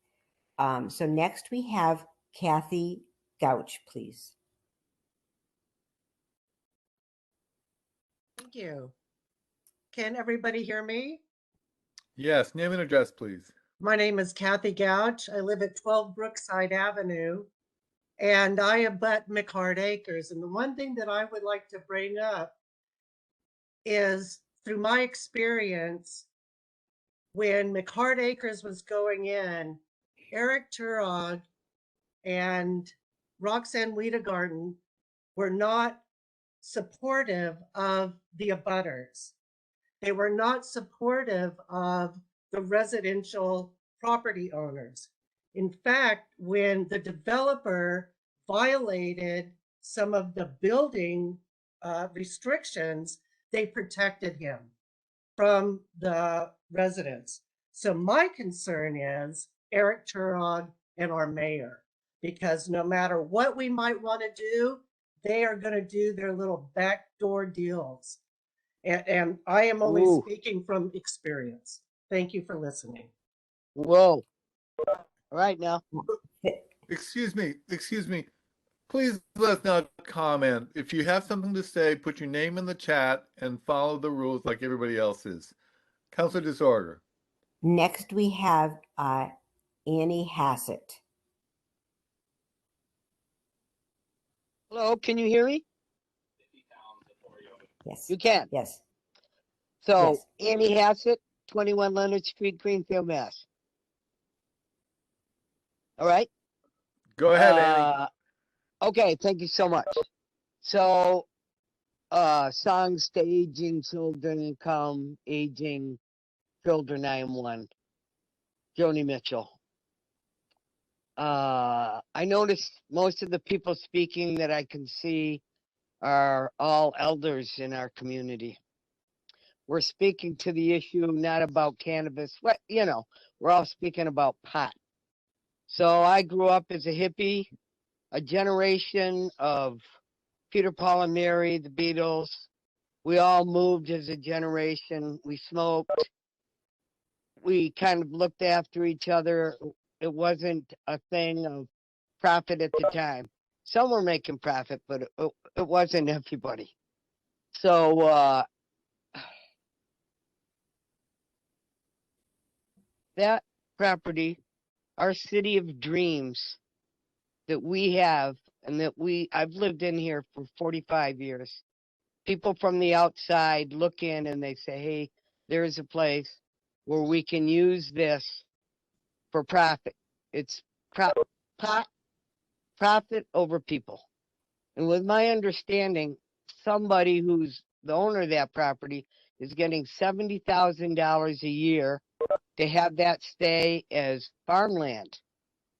Speaker 2: So next we have Kathy Gouch, please.
Speaker 7: Thank you. Can everybody hear me?
Speaker 1: Yes, name and address, please.
Speaker 7: My name is Kathy Gouch. I live at 12 Brookside Avenue, and I abut McHard Acres. And the one thing that I would like to bring up is, through my experience, when McHard Acres was going in, Eric Turog and Roxanne Wiedegarten were not supportive of the abutters. They were not supportive of the residential property owners. In fact, when the developer violated some of the building restrictions, they protected him from the residents. So my concern is Eric Turog and our mayor, because no matter what we might want to do, they are going to do their little backdoor deals. And I am only
Speaker 6: Ooh.
Speaker 7: speaking from experience. Thank you for listening.
Speaker 6: Whoa. All right now.
Speaker 1: Excuse me. Please let us not comment. If you have something to say, put your name in the chat and follow the rules like everybody else is. Council disorder.
Speaker 2: Next, we have Annie Hassett.
Speaker 6: Hello, can you hear me?
Speaker 2: Yes.
Speaker 6: You can?
Speaker 2: Yes.
Speaker 6: So,
Speaker 2: Yes.
Speaker 6: Annie Hassett, 21 Leonard Street, Greenfield, Mass. All right?
Speaker 1: Go ahead, Annie.
Speaker 6: Okay, thank you so much. So, songs to aging children come, aging children, I am one. Joni Mitchell. I noticed most of the people speaking that I can see are all elders in our community. We're speaking to the issue not about cannabis. We're all speaking about pot. So I grew up as a hippie, a generation of Peter, Paul, and Mary, the Beatles. We all moved as a generation. We smoked. We kind of looked after each other. It wasn't a thing of profit at the time. Some were making profit, but it wasn't everybody. So that property, our city of dreams that we have, and that I've lived in here for 45 years. People from the outside look in and they say, hey, there's a place where we can use this for profit. It's profit over people. And with my understanding, somebody who's the owner of that property is getting $70,000 a year to have that stay as farmland.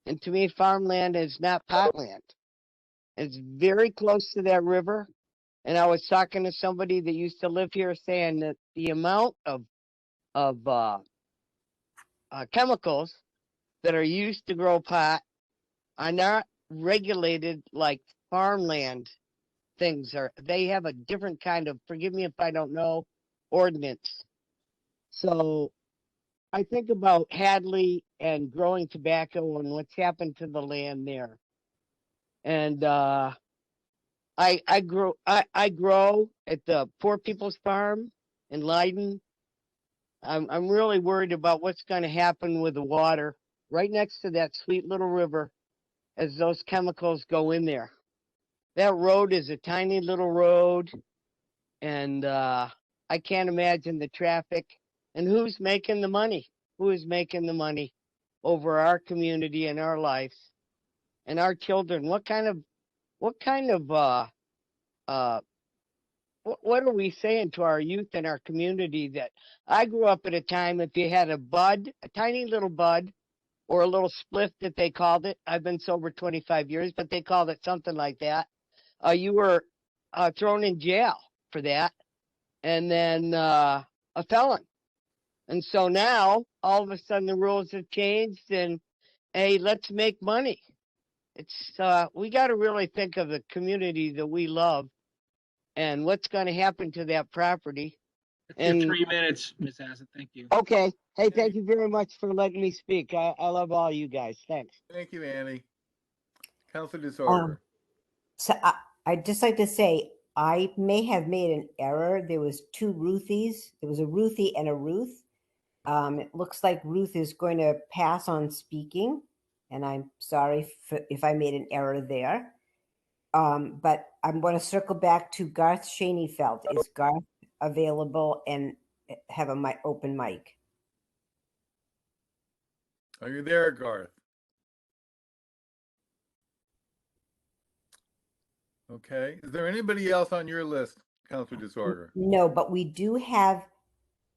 Speaker 6: And to me, farmland is not potland. It's very close to that river. And I was talking to somebody that used to live here saying that the amount of chemicals that are used to grow pot are not regulated like farmland things are. They have a different kind of, forgive me if I don't know, ordinance. So I think about Hadley and growing tobacco and what's happened to the land there. And I grow at the Poor People's Farm in Leiden. I'm really worried about what's going to happen with the water right next to that sweet little river as those chemicals go in there. That road is a tiny little road, and I can't imagine the traffic. And who's making the money? Who is making the money over our community and our lives and our children? What are we saying to our youth and our community? That I grew up at a time, if you had a bud, a tiny little bud, or a little spliff that they called it. I've been sober 25 years, but they called it something like that. You were thrown in jail for that, and then a felon. And so now, all of a sudden, the rules have changed, and hey, let's make money. It's we got to really think of the community that we love and what's going to happen to that property.
Speaker 3: That's your 3 minutes, Ms. Hassett. Thank you.
Speaker 6: Okay. Hey, thank you very much for letting me speak. I love all you guys. Thanks.
Speaker 1: Thank you, Annie. Council disorder.
Speaker 2: So I'd just like to say, I may have made an error. There was two Ruthies. There was a Ruthie and a Ruth. It looks like Ruth is going to pass on speaking, and I'm sorry if I made an error there. But I'm going to circle back to Garth Schoenfeld. Is Garth available and have a open mic?
Speaker 1: Are you there, Garth? Okay. Is there anybody else on your list, Counselor Disorder?
Speaker 2: No, but we do have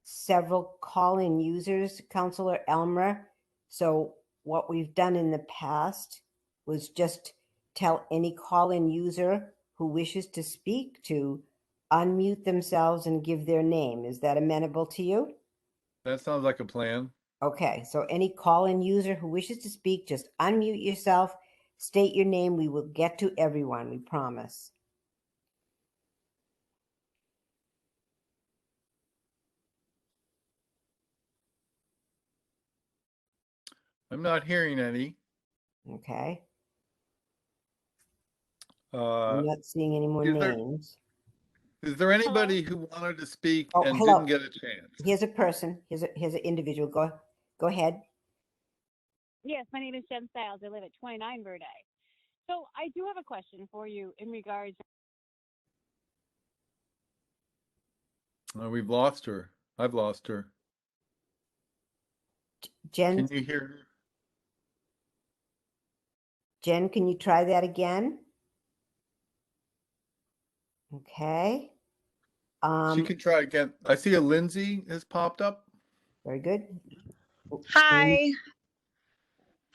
Speaker 2: several call-in users, Counselor Elmer. So what we've done in the past was just tell any call-in user who wishes to speak to unmute themselves and give their name. Is that amenable to you?
Speaker 1: That sounds like a plan.
Speaker 2: Okay, so any call-in user who wishes to speak, just unmute yourself, state your name. We will get to everyone, we promise.
Speaker 1: I'm not hearing any.
Speaker 2: Okay.
Speaker 1: Uh,
Speaker 2: I'm not seeing any more names.
Speaker 1: Is there anybody who wanted to speak
Speaker 2: Oh,
Speaker 1: and
Speaker 2: hello.
Speaker 1: didn't get a chance?
Speaker 2: Here's a person. Here's an individual. Go ahead.
Speaker 8: Yes, my name is Jen Stiles. I live at 29 Verde. So I do have a question for you in regards.
Speaker 1: We've lost her. I've lost her.
Speaker 2: Jen,
Speaker 1: can you hear her?
Speaker 2: Jen, can you try that again? Okay.
Speaker 1: She can try again. I see a Lindsay has popped up.
Speaker 2: Very good.
Speaker 9: Hi.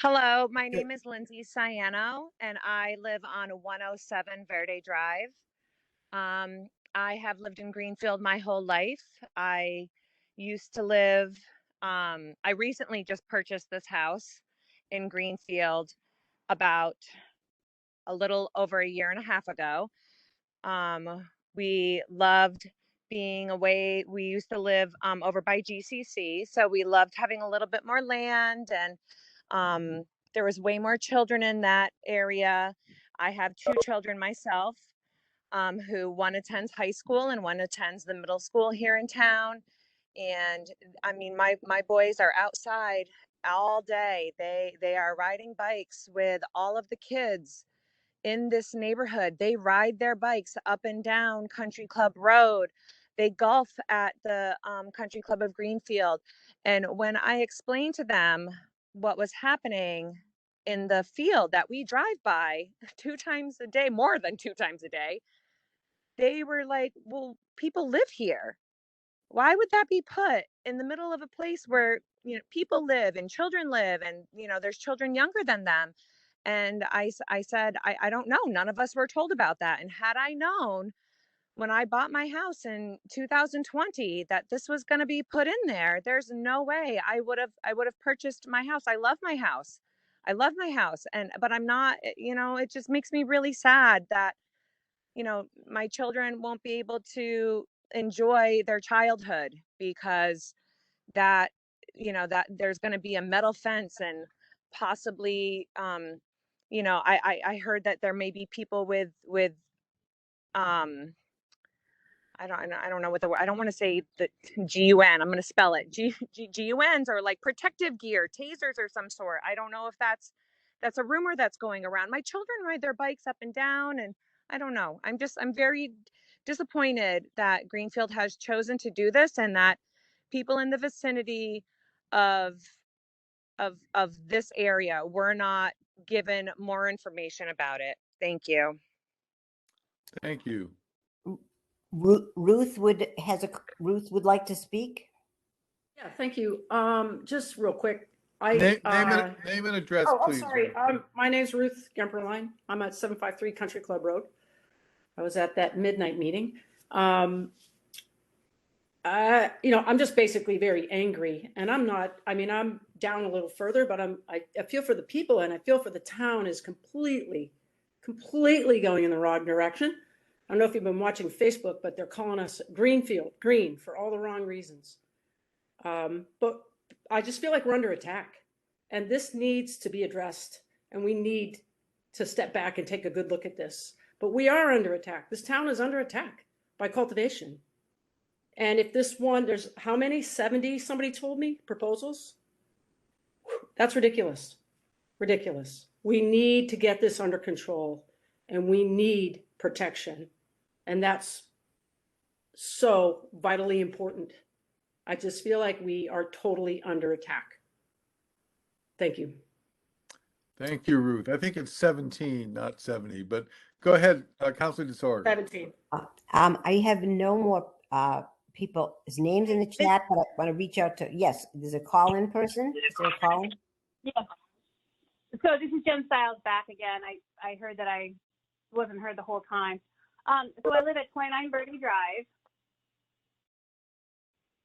Speaker 9: Hello, my name is Lindsay Ciano, and I live on 107 Verde Drive. I have lived in Greenfield my whole life. I used to live, I recently just purchased this house in Greenfield about a little over a year and a half ago. We loved being away. We used to live over by GCC, so we loved having a little bit more land, and there was way more children in that area. I have two children myself, who one attends high school and one attends the middle school here in town. And I mean, my boys are outside all day. They are riding bikes with all of the kids in this neighborhood. They ride their bikes up and down Country Club Road. They golf at the Country Club of Greenfield. And when I explained to them what was happening in the field that we drive by 2 times a day, more than 2 times a day, they were like, well, people live here. Why would that be put in the middle of a place where, you know, people live and children live, and, you know, there's children younger than them? And I said, I don't know. None of us were told about that. And had I known when I bought my house in 2020 that this was going to be put in there, there's no way I would have purchased my house. I love my house. I love my house. But I'm not, you know, it just makes me really sad that, you know, my children won't be able to enjoy their childhood because that, you know, that there's going to be a metal fence, and possibly, you know, I heard that there may be people with um I don't know what the word, I don't want to say the GUN. I'm going to spell it. GUNs, or like protective gear, tasers or some sort. I don't know if that's a rumor that's going around. My children ride their bikes up and down, and I don't know. I'm very disappointed that Greenfield has chosen to do this, and that people in the vicinity of this area were not given more information about it. Thank you.
Speaker 1: Thank you.
Speaker 2: Ruth would like to speak.
Speaker 23: Yeah, thank you. Just real quick.
Speaker 1: Name and address,
Speaker 23: oh, I'm
Speaker 1: please.
Speaker 23: sorry. My name's Ruth Gemperline. I'm at 753 Country Club Road. I was at that midnight meeting. You know, I'm just basically very angry, and I'm down a little further, but I feel for the people, and I feel for the town is completely going in the wrong direction. I don't know if you've been watching Facebook, but they're calling us Greenfield, green, for all the wrong reasons. But I just feel like we're under attack, and this needs to be addressed, and we need to step back and take a good look at this. But we are under attack. This town is under attack by cultivation. And if this one, there's how many? 70, somebody told me, proposals? That's ridiculous. Ridiculous. We need to get this under control, and we need protection. And that's so vitally important. I just feel like we are totally under attack. Thank you.
Speaker 1: Thank you, Ruth. I think it's 17, not 70, but Go ahead, Councilor Disorder.
Speaker 23: 17.
Speaker 2: I have no more people's names in the chat, but I want to reach out to, yes, there's a call-in person. Is there a call-in?
Speaker 8: Yeah. So this is Jen Stiles back again. I heard that I wasn't heard the whole time. So I live at 29 Verde Drive.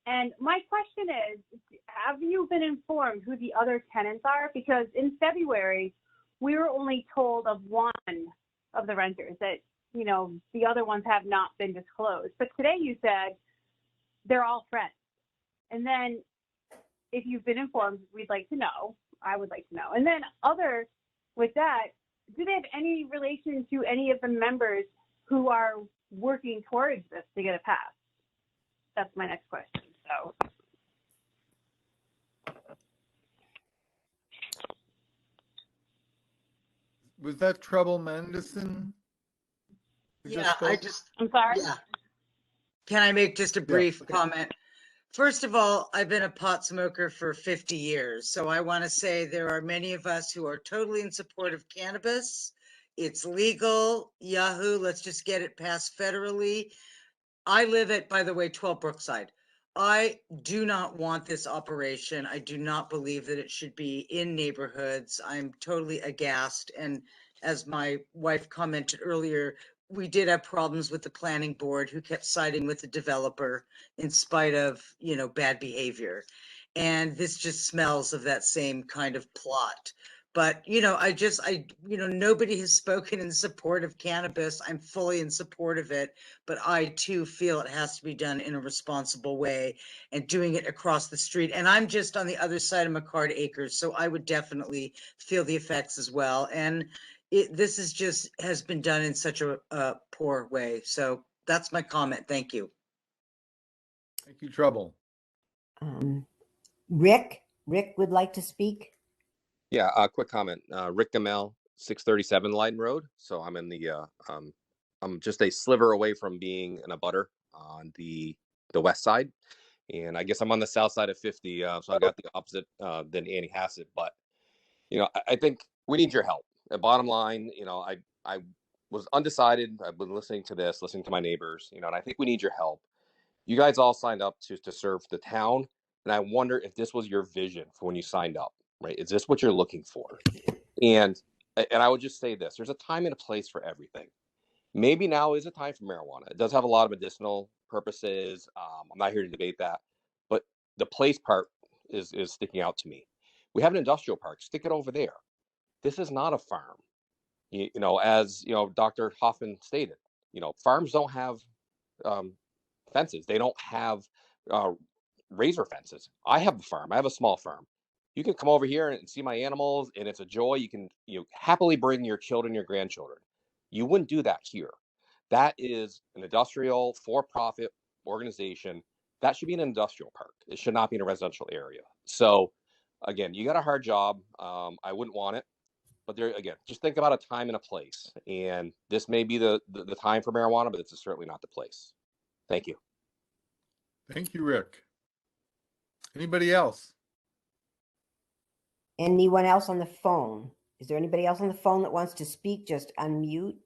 Speaker 8: And my question is, have you been informed who the other tenants are? Because in February, we were only told of one of the renters, that, you know, the other ones have not been disclosed. But today you said they're all friends. And then if you've been informed, we'd like to know. I would like to know. And then with that, do they have any relation to any of the members who are working towards this to get it passed? That's my next question. So.
Speaker 1: Was that Trouble Mendelssohn?
Speaker 10: Yeah,
Speaker 8: I'm sorry.
Speaker 10: Yeah. Can I make just a brief comment? First of all, I've been a pot smoker for 50 years. So I want to say there are many of us who are totally in support of cannabis. It's legal. Yahoo, let's just get it passed federally. I live at, by the way, 12 Brookside. I do not want this operation. I do not believe that it should be in neighborhoods. I'm totally aghast. And as my wife commented earlier, we did have problems with the planning board who kept siding with the developer in spite of, you know, bad behavior. And this just smells of that same kind of plot. But, you know, nobody has spoken in support of cannabis. I'm fully in support of it, but I too feel it has to be done in a responsible way and doing it across the street. And I'm just on the other side of McCard Acres, so I would definitely feel the effects as well. And this has been done in such a poor way. So that's my comment. Thank you.
Speaker 1: Thank you, Trouble.
Speaker 2: Rick would like to speak.
Speaker 12: Yeah, quick comment. Rick Gamel, 637 Lyden Road. So I'm in the I'm just a sliver away from being in a butter on the west side, and I guess I'm on the south side of 50. So I got the opposite than Annie Hassett. But you know, I think we need your help. The bottom line, you know, I was undecided. I've been listening to my neighbors, you know, and I think we need your help. You guys all signed up to serve the town, and I wonder if this was your vision for when you signed up. Right? Is this what you're looking for? And I would just say this: there's a time and a place for everything. Maybe now is a time for marijuana. It does have a lot of medicinal purposes. I'm not here to debate that, but the place part is sticking out to me. We have an industrial park. Stick it over there. This is not a farm. You know, as you know, Dr. Hoffman stated, you know, farms don't have fences. They don't have razor fences. I have a farm. I have a small farm. You can come over here and see my animals, and it's a joy. You can happily bring your children, your grandchildren. You wouldn't do that here. That is an industrial, for-profit organization. That should be an industrial park. It should not be in a residential area. So, again, you got a hard job. I wouldn't want it. But there, again, just think about a time and a place. And this may be the time for marijuana, but it's certainly not the place. Thank you.
Speaker 1: Thank you, Rick. Anybody else?
Speaker 2: Anyone else on the phone? Is there anybody else on the phone that wants to speak? Just unmute.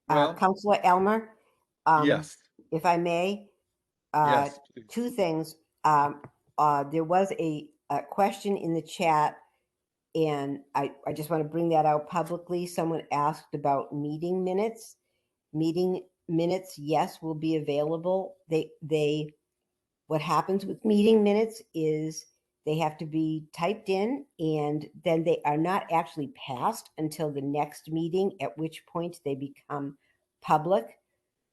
Speaker 2: Councilor Elmer?
Speaker 1: Yes.
Speaker 2: If I may,
Speaker 1: Yes,
Speaker 2: two things. There was a question in the chat, and I just want to bring that out publicly. Someone asked about meeting minutes. Meeting minutes, yes, will be available. What happens with meeting minutes is they have to be typed in, and then they are not actually passed until the next meeting, at which point they become public.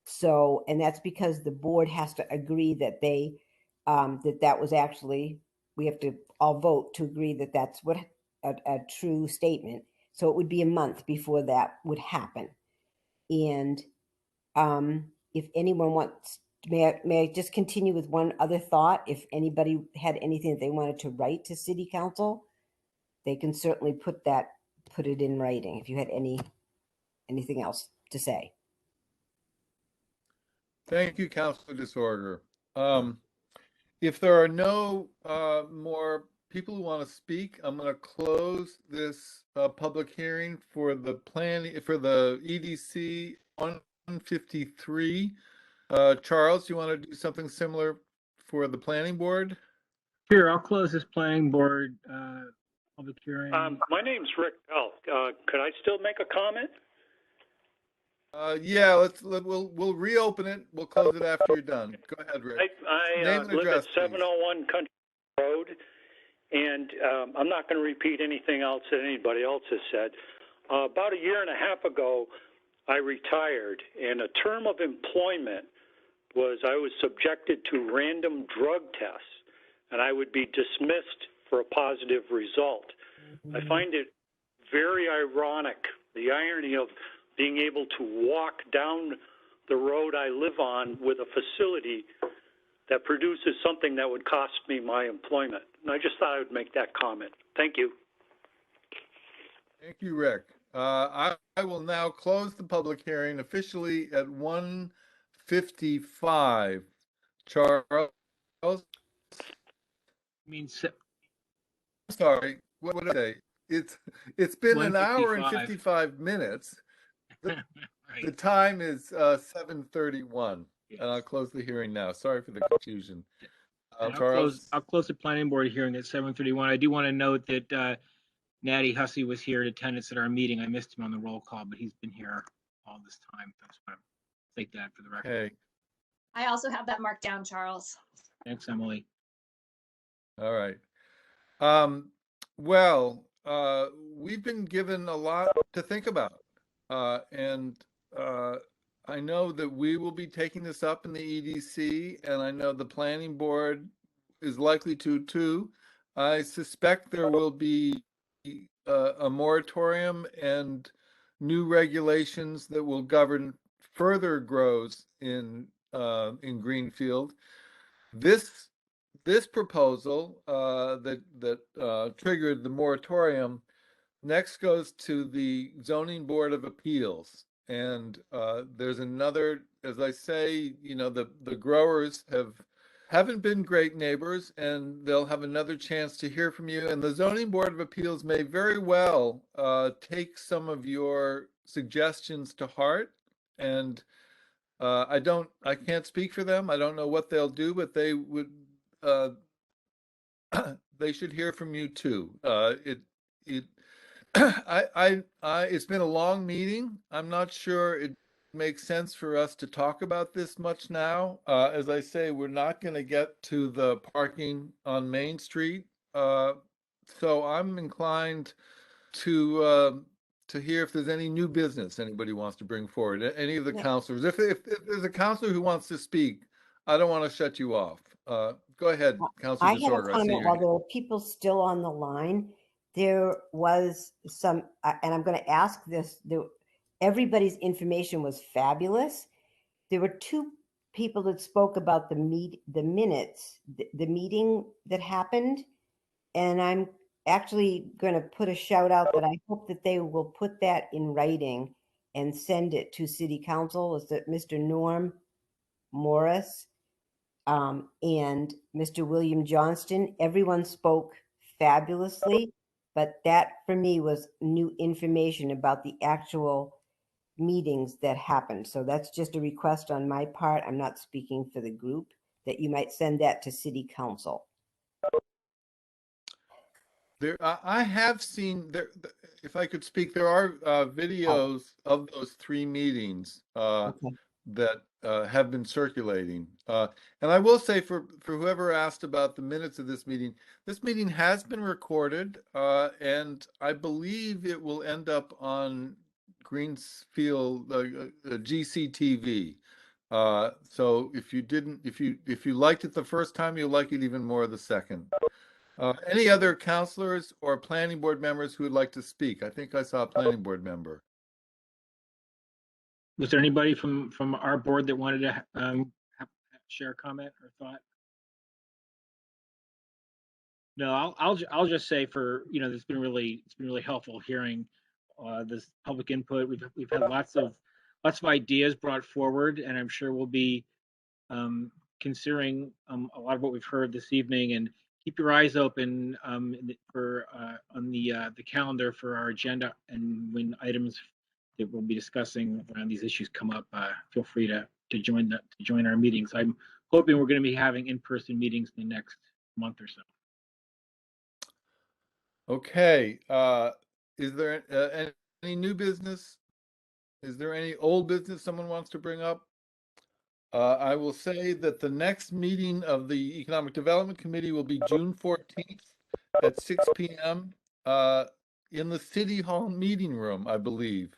Speaker 2: So, and that's because the board has to agree that that was actually, we have to all vote to agree that that's what a true statement. So it would be a month before that would happen. And if anyone wants, may I just continue with one other thought? If anybody had anything that they wanted to write to City Council, they can certainly put it in writing. If you had anything else to say.
Speaker 1: Thank you, Councilor Disorder. If there are no more people who want to speak, I'm going to close this public hearing for the EDC 153. Charles, you want to do something similar for the planning board?
Speaker 3: Here, I'll close this planning board public hearing.
Speaker 13: My name's Rick Bell. Could I still make a comment?
Speaker 1: Yeah, we'll reopen it. We'll close it after you're done. Go ahead, Rick.
Speaker 13: I
Speaker 1: Name and
Speaker 13: live
Speaker 1: address,
Speaker 13: at 701 Country Road, and I'm not going to repeat anything else that anybody else has said. About a year and a half ago, I retired, and a term of employment was I was subjected to random drug tests, and I would be dismissed for a positive result. I find it very ironic, the irony of being able to walk down the road I live on with a facility that produces something that would cost me my employment. And I just thought I would make that comment. Thank you.
Speaker 1: Thank you, Rick. I will now close the public hearing officially at 1:55. Charles? Sorry, what did I say? It's been an hour and 55 minutes. The time is 7:31, and I'll close the hearing now. Sorry for the confusion. Charles?
Speaker 3: I'll close the planning board hearing at 7:31. I do want to note that Natty Hussey was here in attendance at our meeting. I missed him on the roll call, but he's been here all this time. I just want to take that for the record.
Speaker 1: Okay.
Speaker 14: I also have that marked down, Charles.
Speaker 3: Thanks, Emily.
Speaker 1: All right. Well, we've been given a lot to think about. And I know that we will be taking this up in the EDC, and I know the planning board is likely to too. I suspect there will be a moratorium and new regulations that will govern further grows in Greenfield. This proposal that triggered the moratorium next goes to the Zoning Board of Appeals. And there's another, as I say, the growers haven't been great neighbors, and they'll have another chance to hear from you. And the Zoning Board of Appeals may very well take some of your suggestions to heart. And I can't speak for them. I don't know what they'll do, but they would, they should hear from you too. It's been a long meeting. I'm not sure it makes sense for us to talk about this much now. As I say, we're not going to get to the parking on Main Street. So I'm inclined to hear if there's any new business anybody wants to bring forward. Any of the counselors. If there's a counselor who wants to speak, I don't want to shut you off. Go ahead, Councilor
Speaker 2: I have a
Speaker 1: DeSorger.
Speaker 2: comment while there are people still on the line. There was some, and I'm going to ask this, everybody's information was fabulous. There were two people that spoke about the minutes, the meeting that happened. And I'm actually going to put a shout out that I hope that they will put that in writing and send it to City Council. Is that Mr. Norm Morris and Mr. William Johnston? Everyone spoke fabulously, but that for me was new information about the actual meetings that happened. So that's just a request on my part. I'm not speaking for the group, that you might send that to City Council.
Speaker 1: There, I have seen there. If I could speak, there are videos of those three meetings that have been circulating. And I will say, for whoever asked about the minutes of this meeting has been recorded, and I believe it will end up on Greenfield GCTV. So if you liked it the first time, you'll like it even more the second. Any other counselors or planning board members who would like to speak? I think I saw a planning board member.
Speaker 3: Was there anybody from our board that wanted to share a comment or thought? No, I'll just say, for it's been really helpful hearing this public input. We've had lots of ideas brought forward, and I'm sure we'll be considering a lot of what we've heard this evening, and keep your eyes open for on the calendar for our agenda, and when items that we'll be discussing around these issues come up, feel free to join our meetings. I'm hoping we're going to be having in-person meetings in the next month or so.
Speaker 1: Okay, is there any new business? Is there any old business someone wants to bring up? I will say that the next meeting of the Economic Development Committee will be June 14th at 6 p.m. In the City Hall meeting room, I believe,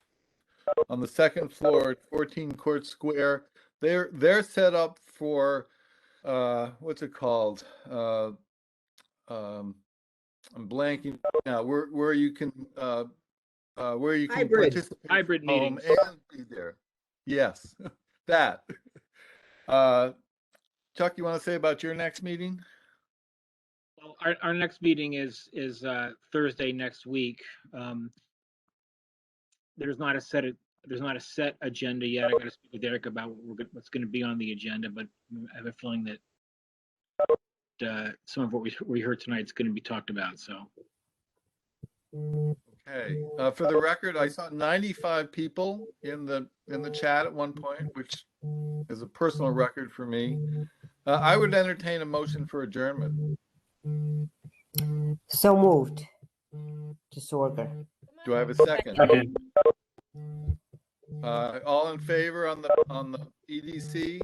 Speaker 1: on the second floor at 14 Court Square. They're set up for what's it called? I'm blanking now. Where you can participate
Speaker 3: hybrid
Speaker 1: from home
Speaker 3: meetings
Speaker 1: and be there. Yes, that. Chuck, you want to say about your next meeting?
Speaker 3: Well, our next meeting is Thursday next week. There's not a set agenda yet. I got to speak with Eric about what's going to be on the agenda, but I have a feeling that some of what we heard tonight is going to be talked about. So.
Speaker 1: Okay. For the record, I saw 95 people in the chat at one point, which is a personal record for me. I would entertain a motion for adjournment.
Speaker 2: So moved. To Sorger.
Speaker 1: Do I have a second? All in favor on the EDC?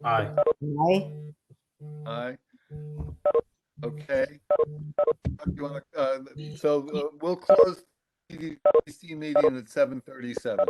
Speaker 15: Aye.
Speaker 2: Aye.
Speaker 1: Aye. Okay. You want to, so we'll close the EDC meeting at 7:37.